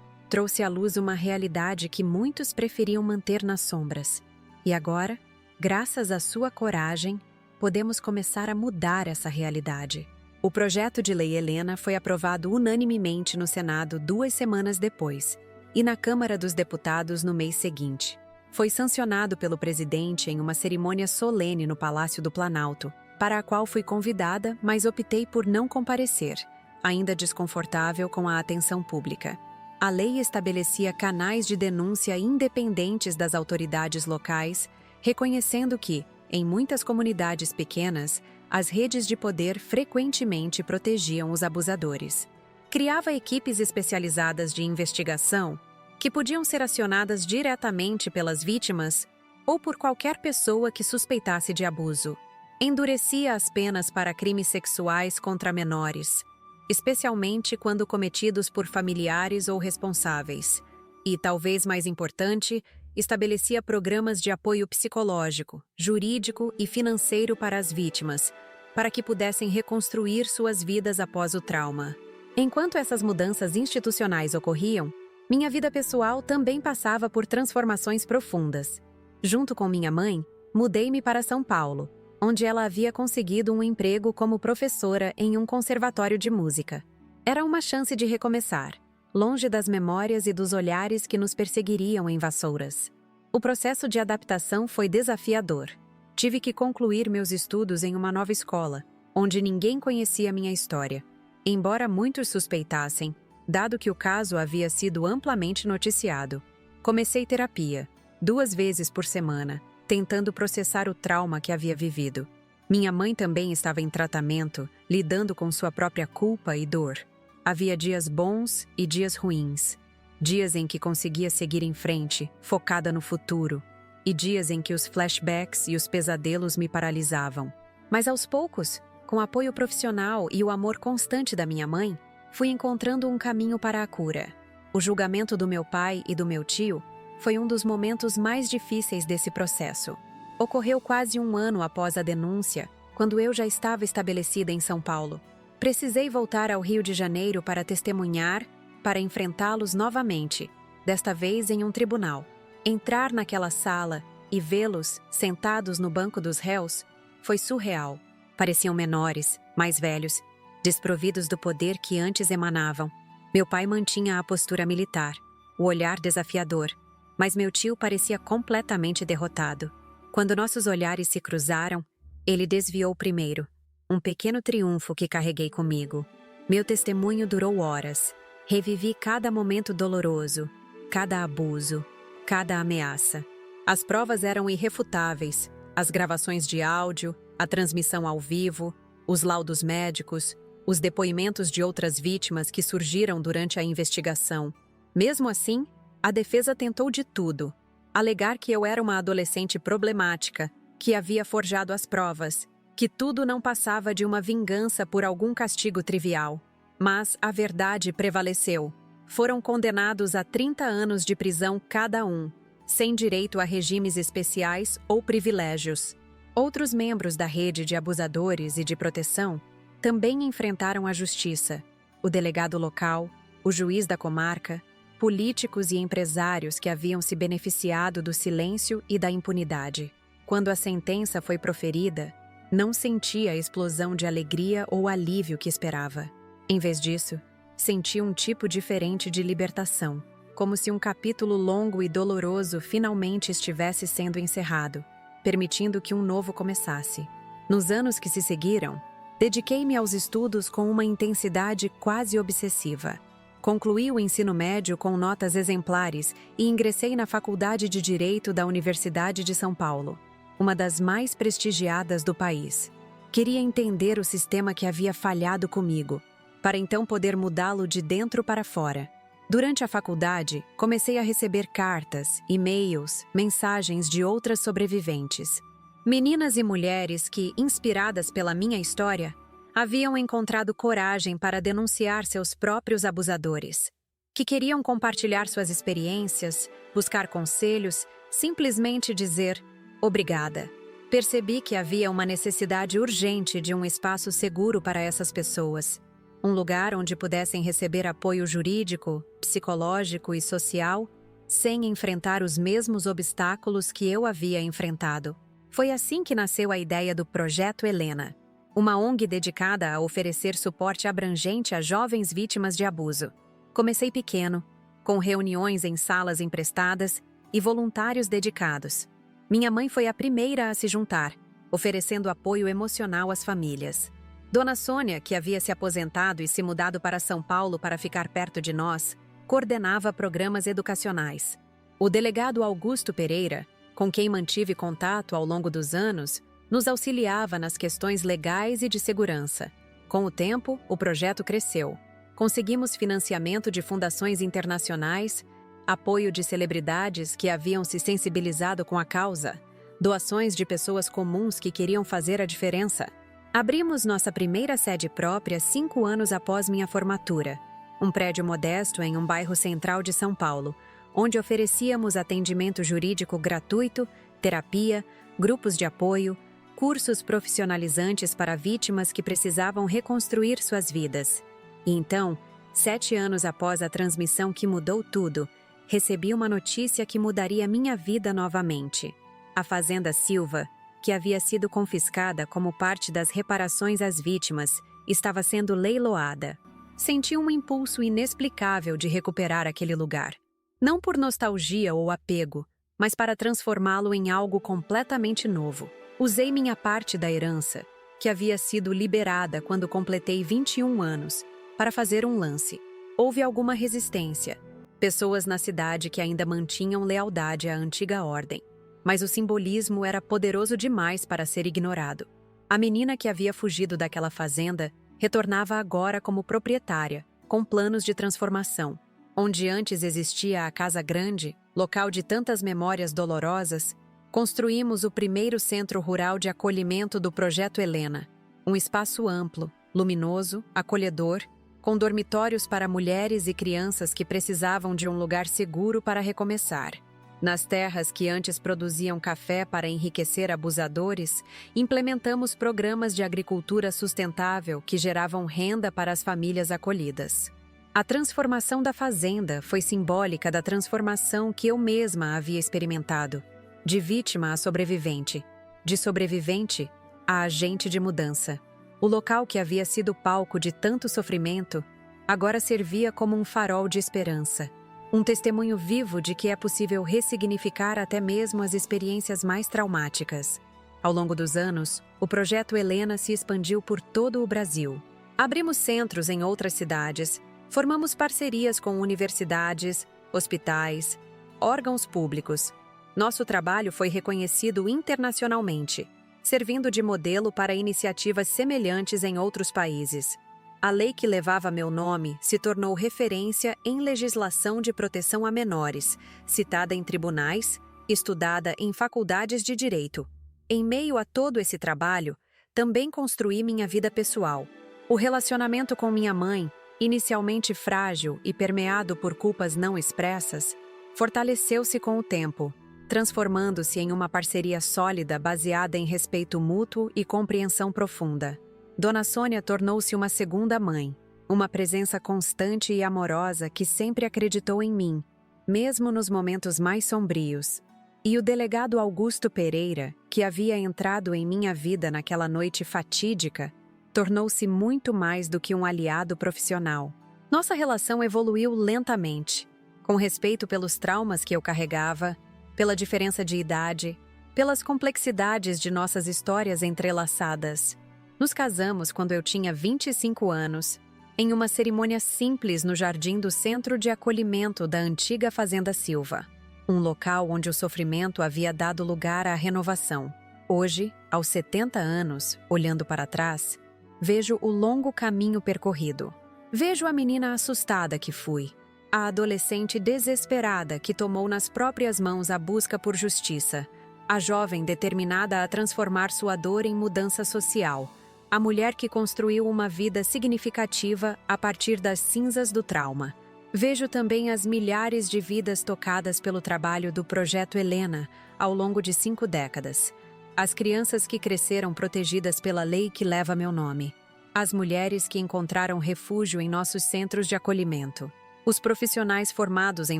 Trouxe à luz uma realidade que muitos preferiam manter nas sombras. E agora, graças à sua coragem, podemos começar a mudar essa realidade." O projeto de lei Helena foi aprovado unanimemente no Senado 2 semanas depois, e na Câmara dos Deputados no mês seguinte. Foi sancionado pelo presidente em uma cerimônia solene no Palácio do Planalto, para a qual fui convidada, mas optei por não comparecer, ainda desconfortável com a atenção pública. A lei estabelecia canais de denúncia independentes das autoridades locais, reconhecendo que, em muitas comunidades pequenas, as redes de poder frequentemente protegiam os abusadores. Criava equipes especializadas de investigação, que podiam ser acionadas diretamente pelas vítimas ou por qualquer pessoa que suspeitasse de abuso. Endurecia as penas para crimes sexuais contra menores, especialmente quando cometidos por familiares ou responsáveis. E, talvez mais importante, estabelecia programas de apoio psicológico, jurídico e financeiro para as vítimas, para que pudessem reconstruir suas vidas após o trauma. Enquanto essas mudanças institucionais ocorriam, minha vida pessoal também passava por transformações profundas. Junto com minha mãe, mudei-me para São Paulo, onde ela havia conseguido um emprego como professora em um conservatório de música. Era uma chance de recomeçar, longe das memórias e dos olhares que nos perseguiriam em vassouras. O processo de adaptação foi desafiador. Tive que concluir meus estudos em uma nova escola, onde ninguém conhecia minha história. Embora muitos suspeitassem, dado que o caso havia sido amplamente noticiado. Comecei terapia, 2 vezes por semana, tentando processar o trauma que havia vivido. Minha mãe também estava em tratamento, lidando com sua própria culpa e dor. Havia dias bons e dias ruins. Dias em que conseguia seguir em frente, focada no futuro, e dias em que os flashbacks e os pesadelos me paralisavam. Mas aos poucos, com o apoio profissional e o amor constante da minha mãe, fui encontrando um caminho para a cura. O julgamento do meu pai e do meu tio foi um dos momentos mais difíceis desse processo. Ocorreu quase 1 ano após a denúncia, quando eu já estava estabelecida em São Paulo. Precisei voltar ao Rio de Janeiro para testemunhar, para enfrentá-los novamente, desta vez em um tribunal. Entrar naquela sala e vê-los sentados no banco dos réus foi surreal. Pareciam menores, mais velhos, desprovidos do poder que antes emanavam. Meu pai mantinha a postura militar, o olhar desafiador, mas meu tio parecia completamente derrotado. Quando nossos olhares se cruzaram, ele desviou primeiro, um pequeno triunfo que carreguei comigo. Meu testemunho durou horas. Revivi cada momento doloroso, cada abuso, cada ameaça. As provas eram irrefutáveis, as gravações de áudio, a transmissão ao vivo, os laudos médicos, os depoimentos de outras vítimas que surgiram durante a investigação. Mesmo assim, a defesa tentou de tudo. Alegar que eu era uma adolescente problemática, que havia forjado as provas, que tudo não passava de uma vingança por algum castigo trivial. Mas a verdade prevaleceu. Foram condenados a 30 anos de prisão cada um, sem direito a regimes especiais ou privilégios. Outros membros da rede de abusadores e de proteção também enfrentaram a justiça. O delegado local, o juiz da comarca, políticos e empresários que haviam se beneficiado do silêncio e da impunidade. Quando a sentença foi proferida, não senti a explosão de alegria ou alívio que esperava. Em vez disso, senti um tipo diferente de libertação, como se um capítulo longo e doloroso finalmente estivesse sendo encerrado, permitindo que um novo começasse. Nos anos que se seguiram, dediquei-me aos estudos com uma intensidade quase obsessiva. Concluí o ensino médio com notas exemplares e ingressei na Faculdade de Direito da Universidade de São Paulo, uma das mais prestigiadas do país. Queria entender o sistema que havia falhado comigo, para então poder mudá-lo de dentro para fora. Durante a faculdade, comecei a receber cartas, e-mails, mensagens de outras sobreviventes. Meninas e mulheres que, inspiradas pela minha história, haviam encontrado coragem para denunciar seus próprios abusadores, que queriam compartilhar suas experiências, buscar conselhos, simplesmente dizer obrigada. Percebi que havia uma necessidade urgente de um espaço seguro para essas pessoas, um lugar onde pudessem receber apoio jurídico, psicológico e social, sem enfrentar os mesmos obstáculos que eu havia enfrentado. Foi assim que nasceu a ideia do Projeto Helena, uma ONG dedicada a oferecer suporte abrangente a jovens vítimas de abuso. Comecei pequeno, com reuniões em salas emprestadas e voluntários dedicados. Minha mãe foi a primeira a se juntar, oferecendo apoio emocional às famílias. Dona Sônia, que havia se aposentado e se mudado para São Paulo para ficar perto de nós, coordenava programas educacionais. O delegado Augusto Pereira, com quem mantive contato ao longo dos anos, nos auxiliava nas questões legais e de segurança. Com o tempo, o projeto cresceu. Conseguimos financiamento de fundações internacionais, apoio de celebridades que haviam se sensibilizado com a causa, doações de pessoas comuns que queriam fazer a diferença. Abrimos nossa primeira sede própria 5 anos após minha formatura, um prédio modesto em um bairro central de São Paulo, onde oferecíamos atendimento jurídico gratuito, terapia, grupos de apoio, cursos profissionalizantes para vítimas que precisavam reconstruir suas vidas. E então, 7 anos após a transmissão que mudou tudo, recebi uma notícia que mudaria minha vida novamente. A Fazenda Silva, que havia sido confiscada como parte das reparações às vítimas, estava sendo leiloada. Senti um impulso inexplicável de recuperar aquele lugar. Não por nostalgia ou apego, mas para transformá-lo em algo completamente novo. Usei minha parte da herança, que havia sido liberada quando completei 21 anos, para fazer um lance. Houve alguma resistência. Pessoas na cidade que ainda mantinham lealdade à antiga ordem. Mas o simbolismo era poderoso demais para ser ignorado. A menina que havia fugido daquela fazenda retornava agora como proprietária, com planos de transformação. Onde antes existia a Casa Grande, local de tantas memórias dolorosas, construímos o primeiro centro rural de acolhimento do Projeto Helena. Um espaço amplo, luminoso, acolhedor, com dormitórios para mulheres e crianças que precisavam de um lugar seguro para recomeçar. Nas terras que antes produziam café para enriquecer abusadores, implementamos programas de agricultura sustentável que geravam renda para as famílias acolhidas. A transformação da fazenda foi simbólica da transformação que eu mesma havia experimentado. De vítima a sobrevivente, de sobrevivente a agente de mudança. O local que havia sido palco de tanto sofrimento, agora servia como um farol de esperança. Um testemunho vivo de que é possível ressignificar até mesmo as experiências mais traumáticas. Ao longo dos anos, o Projeto Helena se expandiu por todo o Brasil. Abrimos centros em outras cidades, formamos parcerias com universidades, hospitais, órgãos públicos. Nosso trabalho foi reconhecido internacionalmente, servindo de modelo para iniciativas semelhantes em outros países. A lei que levava meu nome se tornou referência em legislação de proteção a menores, citada em tribunais, estudada em faculdades de direito. Em meio a todo esse trabalho, também construí minha vida pessoal. O relacionamento com minha mãe, inicialmente frágil e permeado por culpas não expressas, fortaleceu-se com o tempo, transformando-se em uma parceria sólida baseada em respeito mútuo e compreensão profunda. Dona Sônia tornou-se uma segunda mãe, uma presença constante e amorosa que sempre acreditou em mim, mesmo nos momentos mais sombrios. E o delegado Augusto Pereira, que havia entrado em minha vida naquela noite fatídica, tornou-se muito mais do que um aliado profissional. Nossa relação evoluiu lentamente, com respeito pelos traumas que eu carregava, pela diferença de idade, pelas complexidades de nossas histórias entrelaçadas. Nos casamos quando eu tinha 25 anos, em uma cerimônia simples no jardim do Centro de Acolhimento da antiga Fazenda Silva, um local onde o sofrimento havia dado lugar à renovação. Hoje, aos 70 anos, olhando para trás, vejo o longo caminho percorrido. Vejo a menina assustada que fui, a adolescente desesperada que tomou nas próprias mãos a busca por justiça, a jovem determinada a transformar sua dor em mudança social, a mulher que construiu uma vida significativa a partir das cinzas do trauma. Vejo também as milhares de vidas tocadas pelo trabalho do Projeto Helena ao longo de 5 décadas. As crianças que cresceram protegidas pela lei que leva meu nome. As mulheres que encontraram refúgio em nossos centros de acolhimento. Os profissionais formados em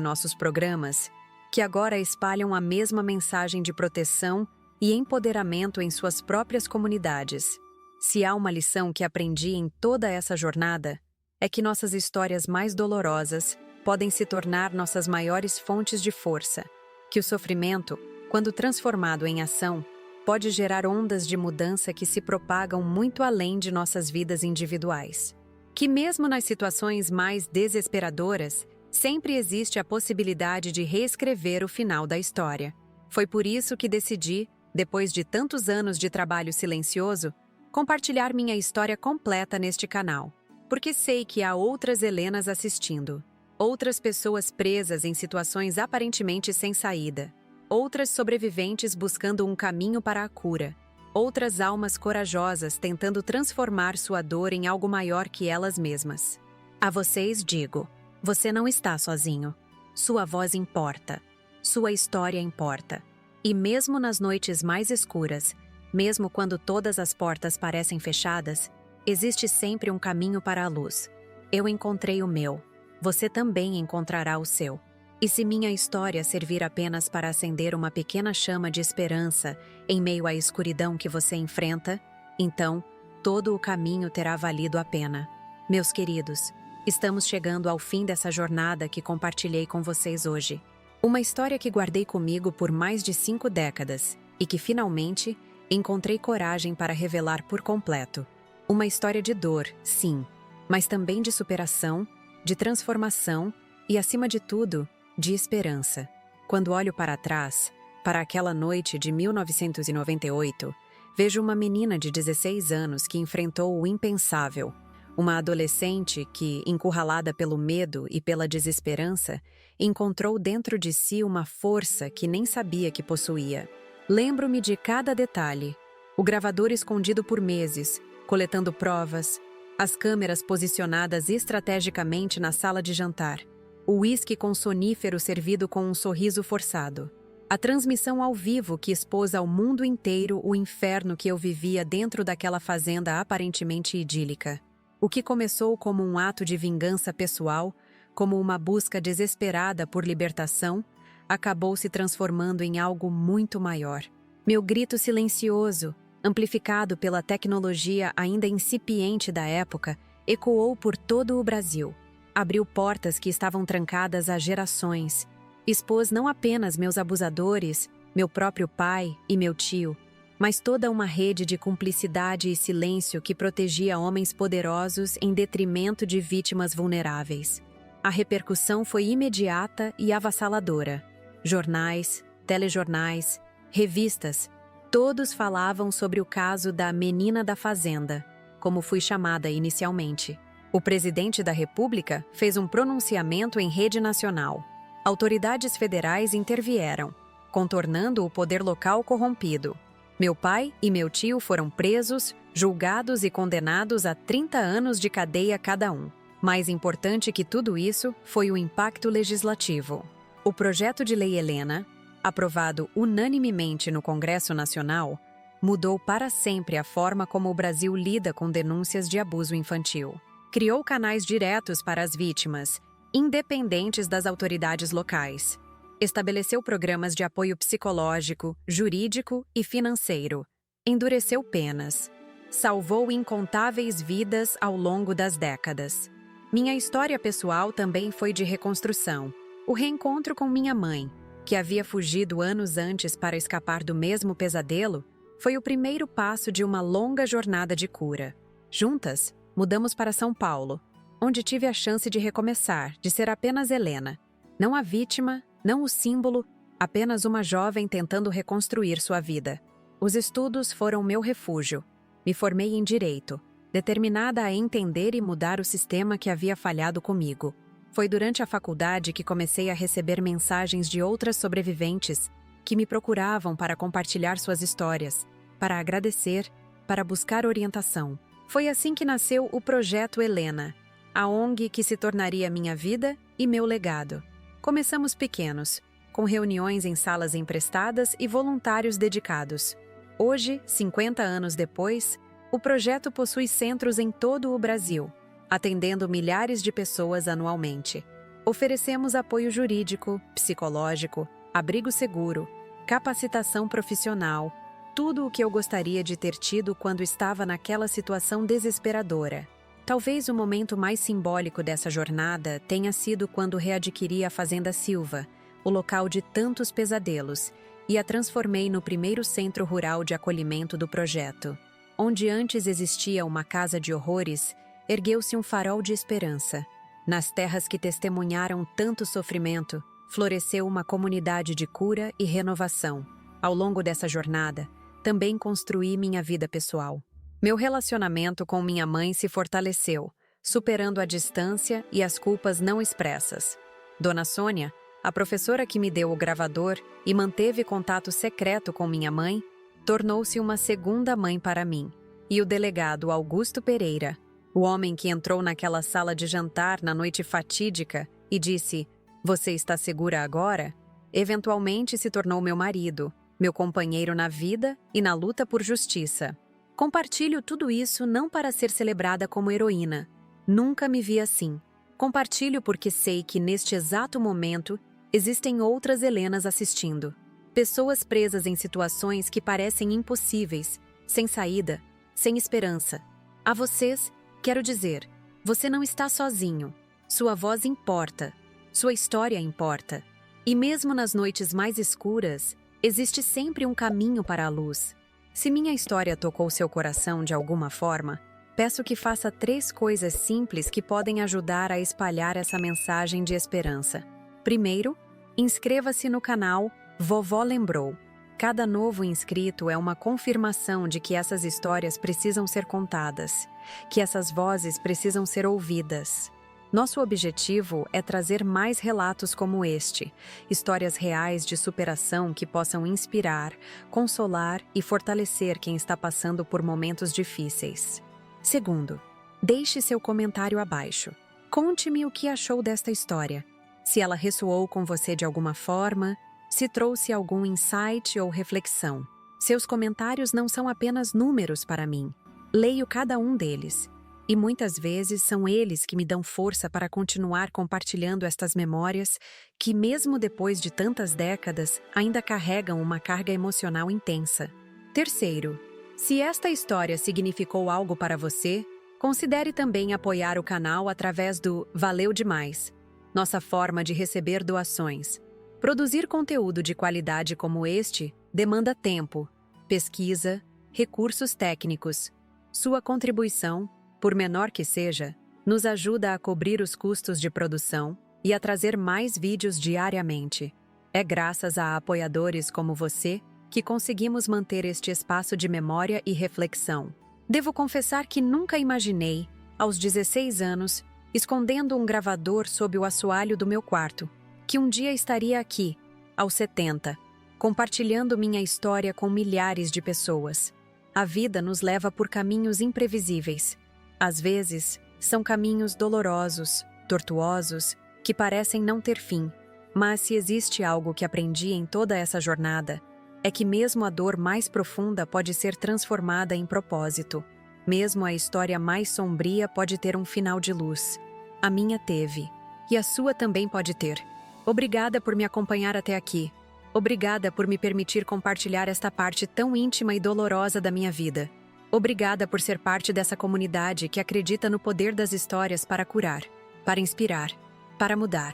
nossos programas, que agora espalham a mesma mensagem de proteção e empoderamento em suas próprias comunidades. Se há uma lição que aprendi em toda essa jornada, é que nossas histórias mais dolorosas podem se tornar nossas maiores fontes de força, que o sofrimento, quando transformado em ação, pode gerar ondas de mudança que se propagam muito além de nossas vidas individuais. Que mesmo nas situações mais desesperadoras, sempre existe a possibilidade de reescrever o final da história. Foi por isso que decidi, depois de tantos anos de trabalho silencioso, compartilhar minha história completa neste canal, porque sei que há outras Helenas assistindo, outras pessoas presas em situações aparentemente sem saída, outras sobreviventes buscando um caminho para a cura, outras almas corajosas tentando transformar sua dor em algo maior que elas mesmas. A vocês digo, você não está sozinho. Sua voz importa, sua história importa. E mesmo nas noites mais escuras, mesmo quando todas as portas parecem fechadas, existe sempre um caminho para a luz. Eu encontrei o meu. Você também encontrará o seu. E se minha história servir apenas para acender uma pequena chama de esperança em meio à escuridão que você enfrenta, então todo o caminho terá valido a pena. Meus queridos, estamos chegando ao fim dessa jornada que compartilhei com vocês hoje. Uma história que guardei comigo por mais de 5 décadas e que finalmente encontrei coragem para revelar por completo. Uma história de dor, sim, mas também de superação, de transformação e, acima de tudo, de esperança. Quando olho para trás, para aquela noite de 1998, vejo uma menina de 16 anos que enfrentou o impensável. Uma adolescente que, encurralada pelo medo e pela desesperança, encontrou dentro de si uma força que nem sabia que possuía. Lembro-me de cada detalhe. O gravador escondido por meses, coletando provas, as câmeras posicionadas estrategicamente na sala de jantar, o uísque com sonífero servido com um sorriso forçado, a transmissão ao vivo que expôs ao mundo inteiro o inferno que eu vivia dentro daquela fazenda aparentemente idílica. O que começou como um ato de vingança pessoal, como uma busca desesperada por libertação, acabou se transformando em algo muito maior. Meu grito silencioso, amplificado pela tecnologia ainda incipiente da época, ecoou por todo o Brasil. Abriu portas que estavam trancadas há gerações. Expôs não apenas meus abusadores, meu próprio pai e meu tio, mas toda uma rede de cumplicidade e silêncio que protegia homens poderosos em detrimento de vítimas vulneráveis. A repercussão foi imediata e avassaladora. Jornais, telejornais, revistas, todos falavam sobre o caso da Menina da Fazenda, como fui chamada inicialmente. O presidente da República fez um pronunciamento em rede nacional. Autoridades federais intervieram, contornando o poder local corrompido. Meu pai e meu tio foram presos, julgados e condenados a 30 anos de cadeia cada um. Mais importante que tudo isso foi o impacto legislativo. O projeto de lei Helena, aprovado unanimemente no Congresso Nacional, mudou para sempre a forma como o Brasil lida com denúncias de abuso infantil. Criou canais diretos para as vítimas, independentes das autoridades locais. Estabeleceu programas de apoio psicológico, jurídico e financeiro. Endureceu penas. Salvou incontáveis vidas ao longo das décadas. Minha história pessoal também foi de reconstrução. O reencontro com minha mãe, que havia fugido anos antes para escapar do mesmo pesadelo, foi o primeiro passo de uma longa jornada de cura. Juntas, mudamos para São Paulo, onde tive a chance de recomeçar, de ser apenas Helena. Não a vítima, não o símbolo, apenas uma jovem tentando reconstruir sua vida. Os estudos foram meu refúgio. Me formei em Direito, determinada a entender e mudar o sistema que havia falhado comigo. Foi durante a faculdade que comecei a receber mensagens de outras sobreviventes que me procuravam para compartilhar suas histórias, para agradecer, para buscar orientação. Foi assim que nasceu o Projeto Helena, a ONG que se tornaria minha vida e meu legado. Começamos pequenos, com reuniões em salas emprestadas e voluntários dedicados. Hoje, 50 anos depois, o projeto possui centros em todo o Brasil, atendendo milhares de pessoas anualmente. Oferecemos apoio jurídico, psicológico, abrigo seguro, capacitação profissional, tudo o que eu gostaria de ter tido quando estava naquela situação desesperadora. Talvez o momento mais simbólico dessa jornada tenha sido quando readquiri a Fazenda Silva, o local de tantos pesadelos, e a transformei no primeiro centro rural de acolhimento do projeto. Onde antes existia uma casa de horrores, ergueu-se um farol de esperança. Nas terras que testemunharam tanto sofrimento, floresceu uma comunidade de cura e renovação. Ao longo dessa jornada, também construí minha vida pessoal. Meu relacionamento com minha mãe se fortaleceu, superando a distância e as culpas não expressas. Dona Sônia, a professora que me deu o gravador e manteve contato secreto com minha mãe, tornou-se uma segunda mãe para mim. E o delegado Augusto Pereira, o homem que entrou naquela sala de jantar na noite fatídica e disse: "Você está segura agora?", eventualmente se tornou meu marido, meu companheiro na vida e na luta por justiça. Compartilho tudo isso não para ser celebrada como heroína. Nunca me vi assim. Compartilho porque sei que neste exato momento existem outras Helenas assistindo. Pessoas presas em situações que parecem impossíveis, sem saída, sem esperança. A vocês, quero dizer, você não está sozinho. Sua voz importa. Sua história importa. E mesmo nas noites mais escuras, existe sempre um caminho para a luz. Se minha história tocou seu coração de alguma forma, peço que faça 3 coisas simples que podem ajudar a espalhar essa mensagem de esperança. Primeiro, inscreva-se no canal Vovó Lembrou. Cada novo inscrito é uma confirmação de que essas histórias precisam ser contadas, que essas vozes precisam ser ouvidas. Nosso objetivo é trazer mais relatos como este, histórias reais de superação que possam inspirar, consolar e fortalecer quem está passando por momentos difíceis. Segundo, deixe seu comentário abaixo. Conte-me o que achou desta história. Se ela ressoou com você de alguma forma, se trouxe algum insight ou reflexão. Seus comentários não são apenas números para mim. Leio cada um deles. E muitas vezes são eles que me dão força para continuar compartilhando estas memórias que, mesmo depois de tantas décadas, ainda carregam uma carga emocional intensa. Terceiro, se esta história significou algo para você, considere também apoiar o canal através do Valeu Demais, nossa forma de receber doações. Produzir conteúdo de qualidade como este demanda tempo, pesquisa, recursos técnicos. Sua contribuição, por menor que seja, nos ajuda a cobrir os custos de produção e a trazer mais vídeos diariamente. É graças a apoiadores como você que conseguimos manter este espaço de memória e reflexão. Devo confessar que nunca imaginei, aos 16 anos, escondendo um gravador sob o assoalho do meu quarto, que um dia estaria aqui, aos 70, compartilhando minha história com milhares de pessoas. A vida nos leva por caminhos imprevisíveis. Às vezes, são caminhos dolorosos, tortuosos, que parecem não ter fim. Mas se existe algo que aprendi em toda essa jornada, é que mesmo a dor mais profunda pode ser transformada em propósito. Mesmo a história mais sombria pode ter um final de luz. A minha teve. E a sua também pode ter. Obrigada por me acompanhar até aqui. Obrigada por me permitir compartilhar esta parte tão íntima e dolorosa da minha vida. Obrigada por ser parte dessa comunidade que acredita no poder das histórias para curar, para inspirar, para mudar.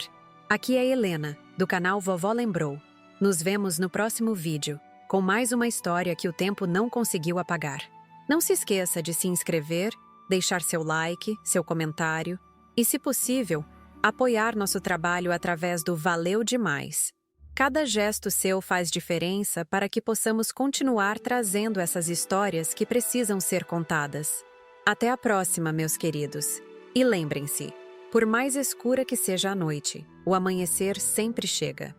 Aqui é Helena, do canal Vovó Lembrou. Nos vemos no próximo vídeo, com mais uma história que o tempo não conseguiu apagar. Não se esqueça de se inscrever, deixar seu like, seu comentário e, se possível, apoiar nosso trabalho através do Valeu Demais. Cada gesto seu faz diferença para que possamos continuar trazendo essas histórias que precisam ser contadas. Até a próxima, meus queridos. E lembrem-se, por mais escura que seja a noite, o amanhecer sempre chega.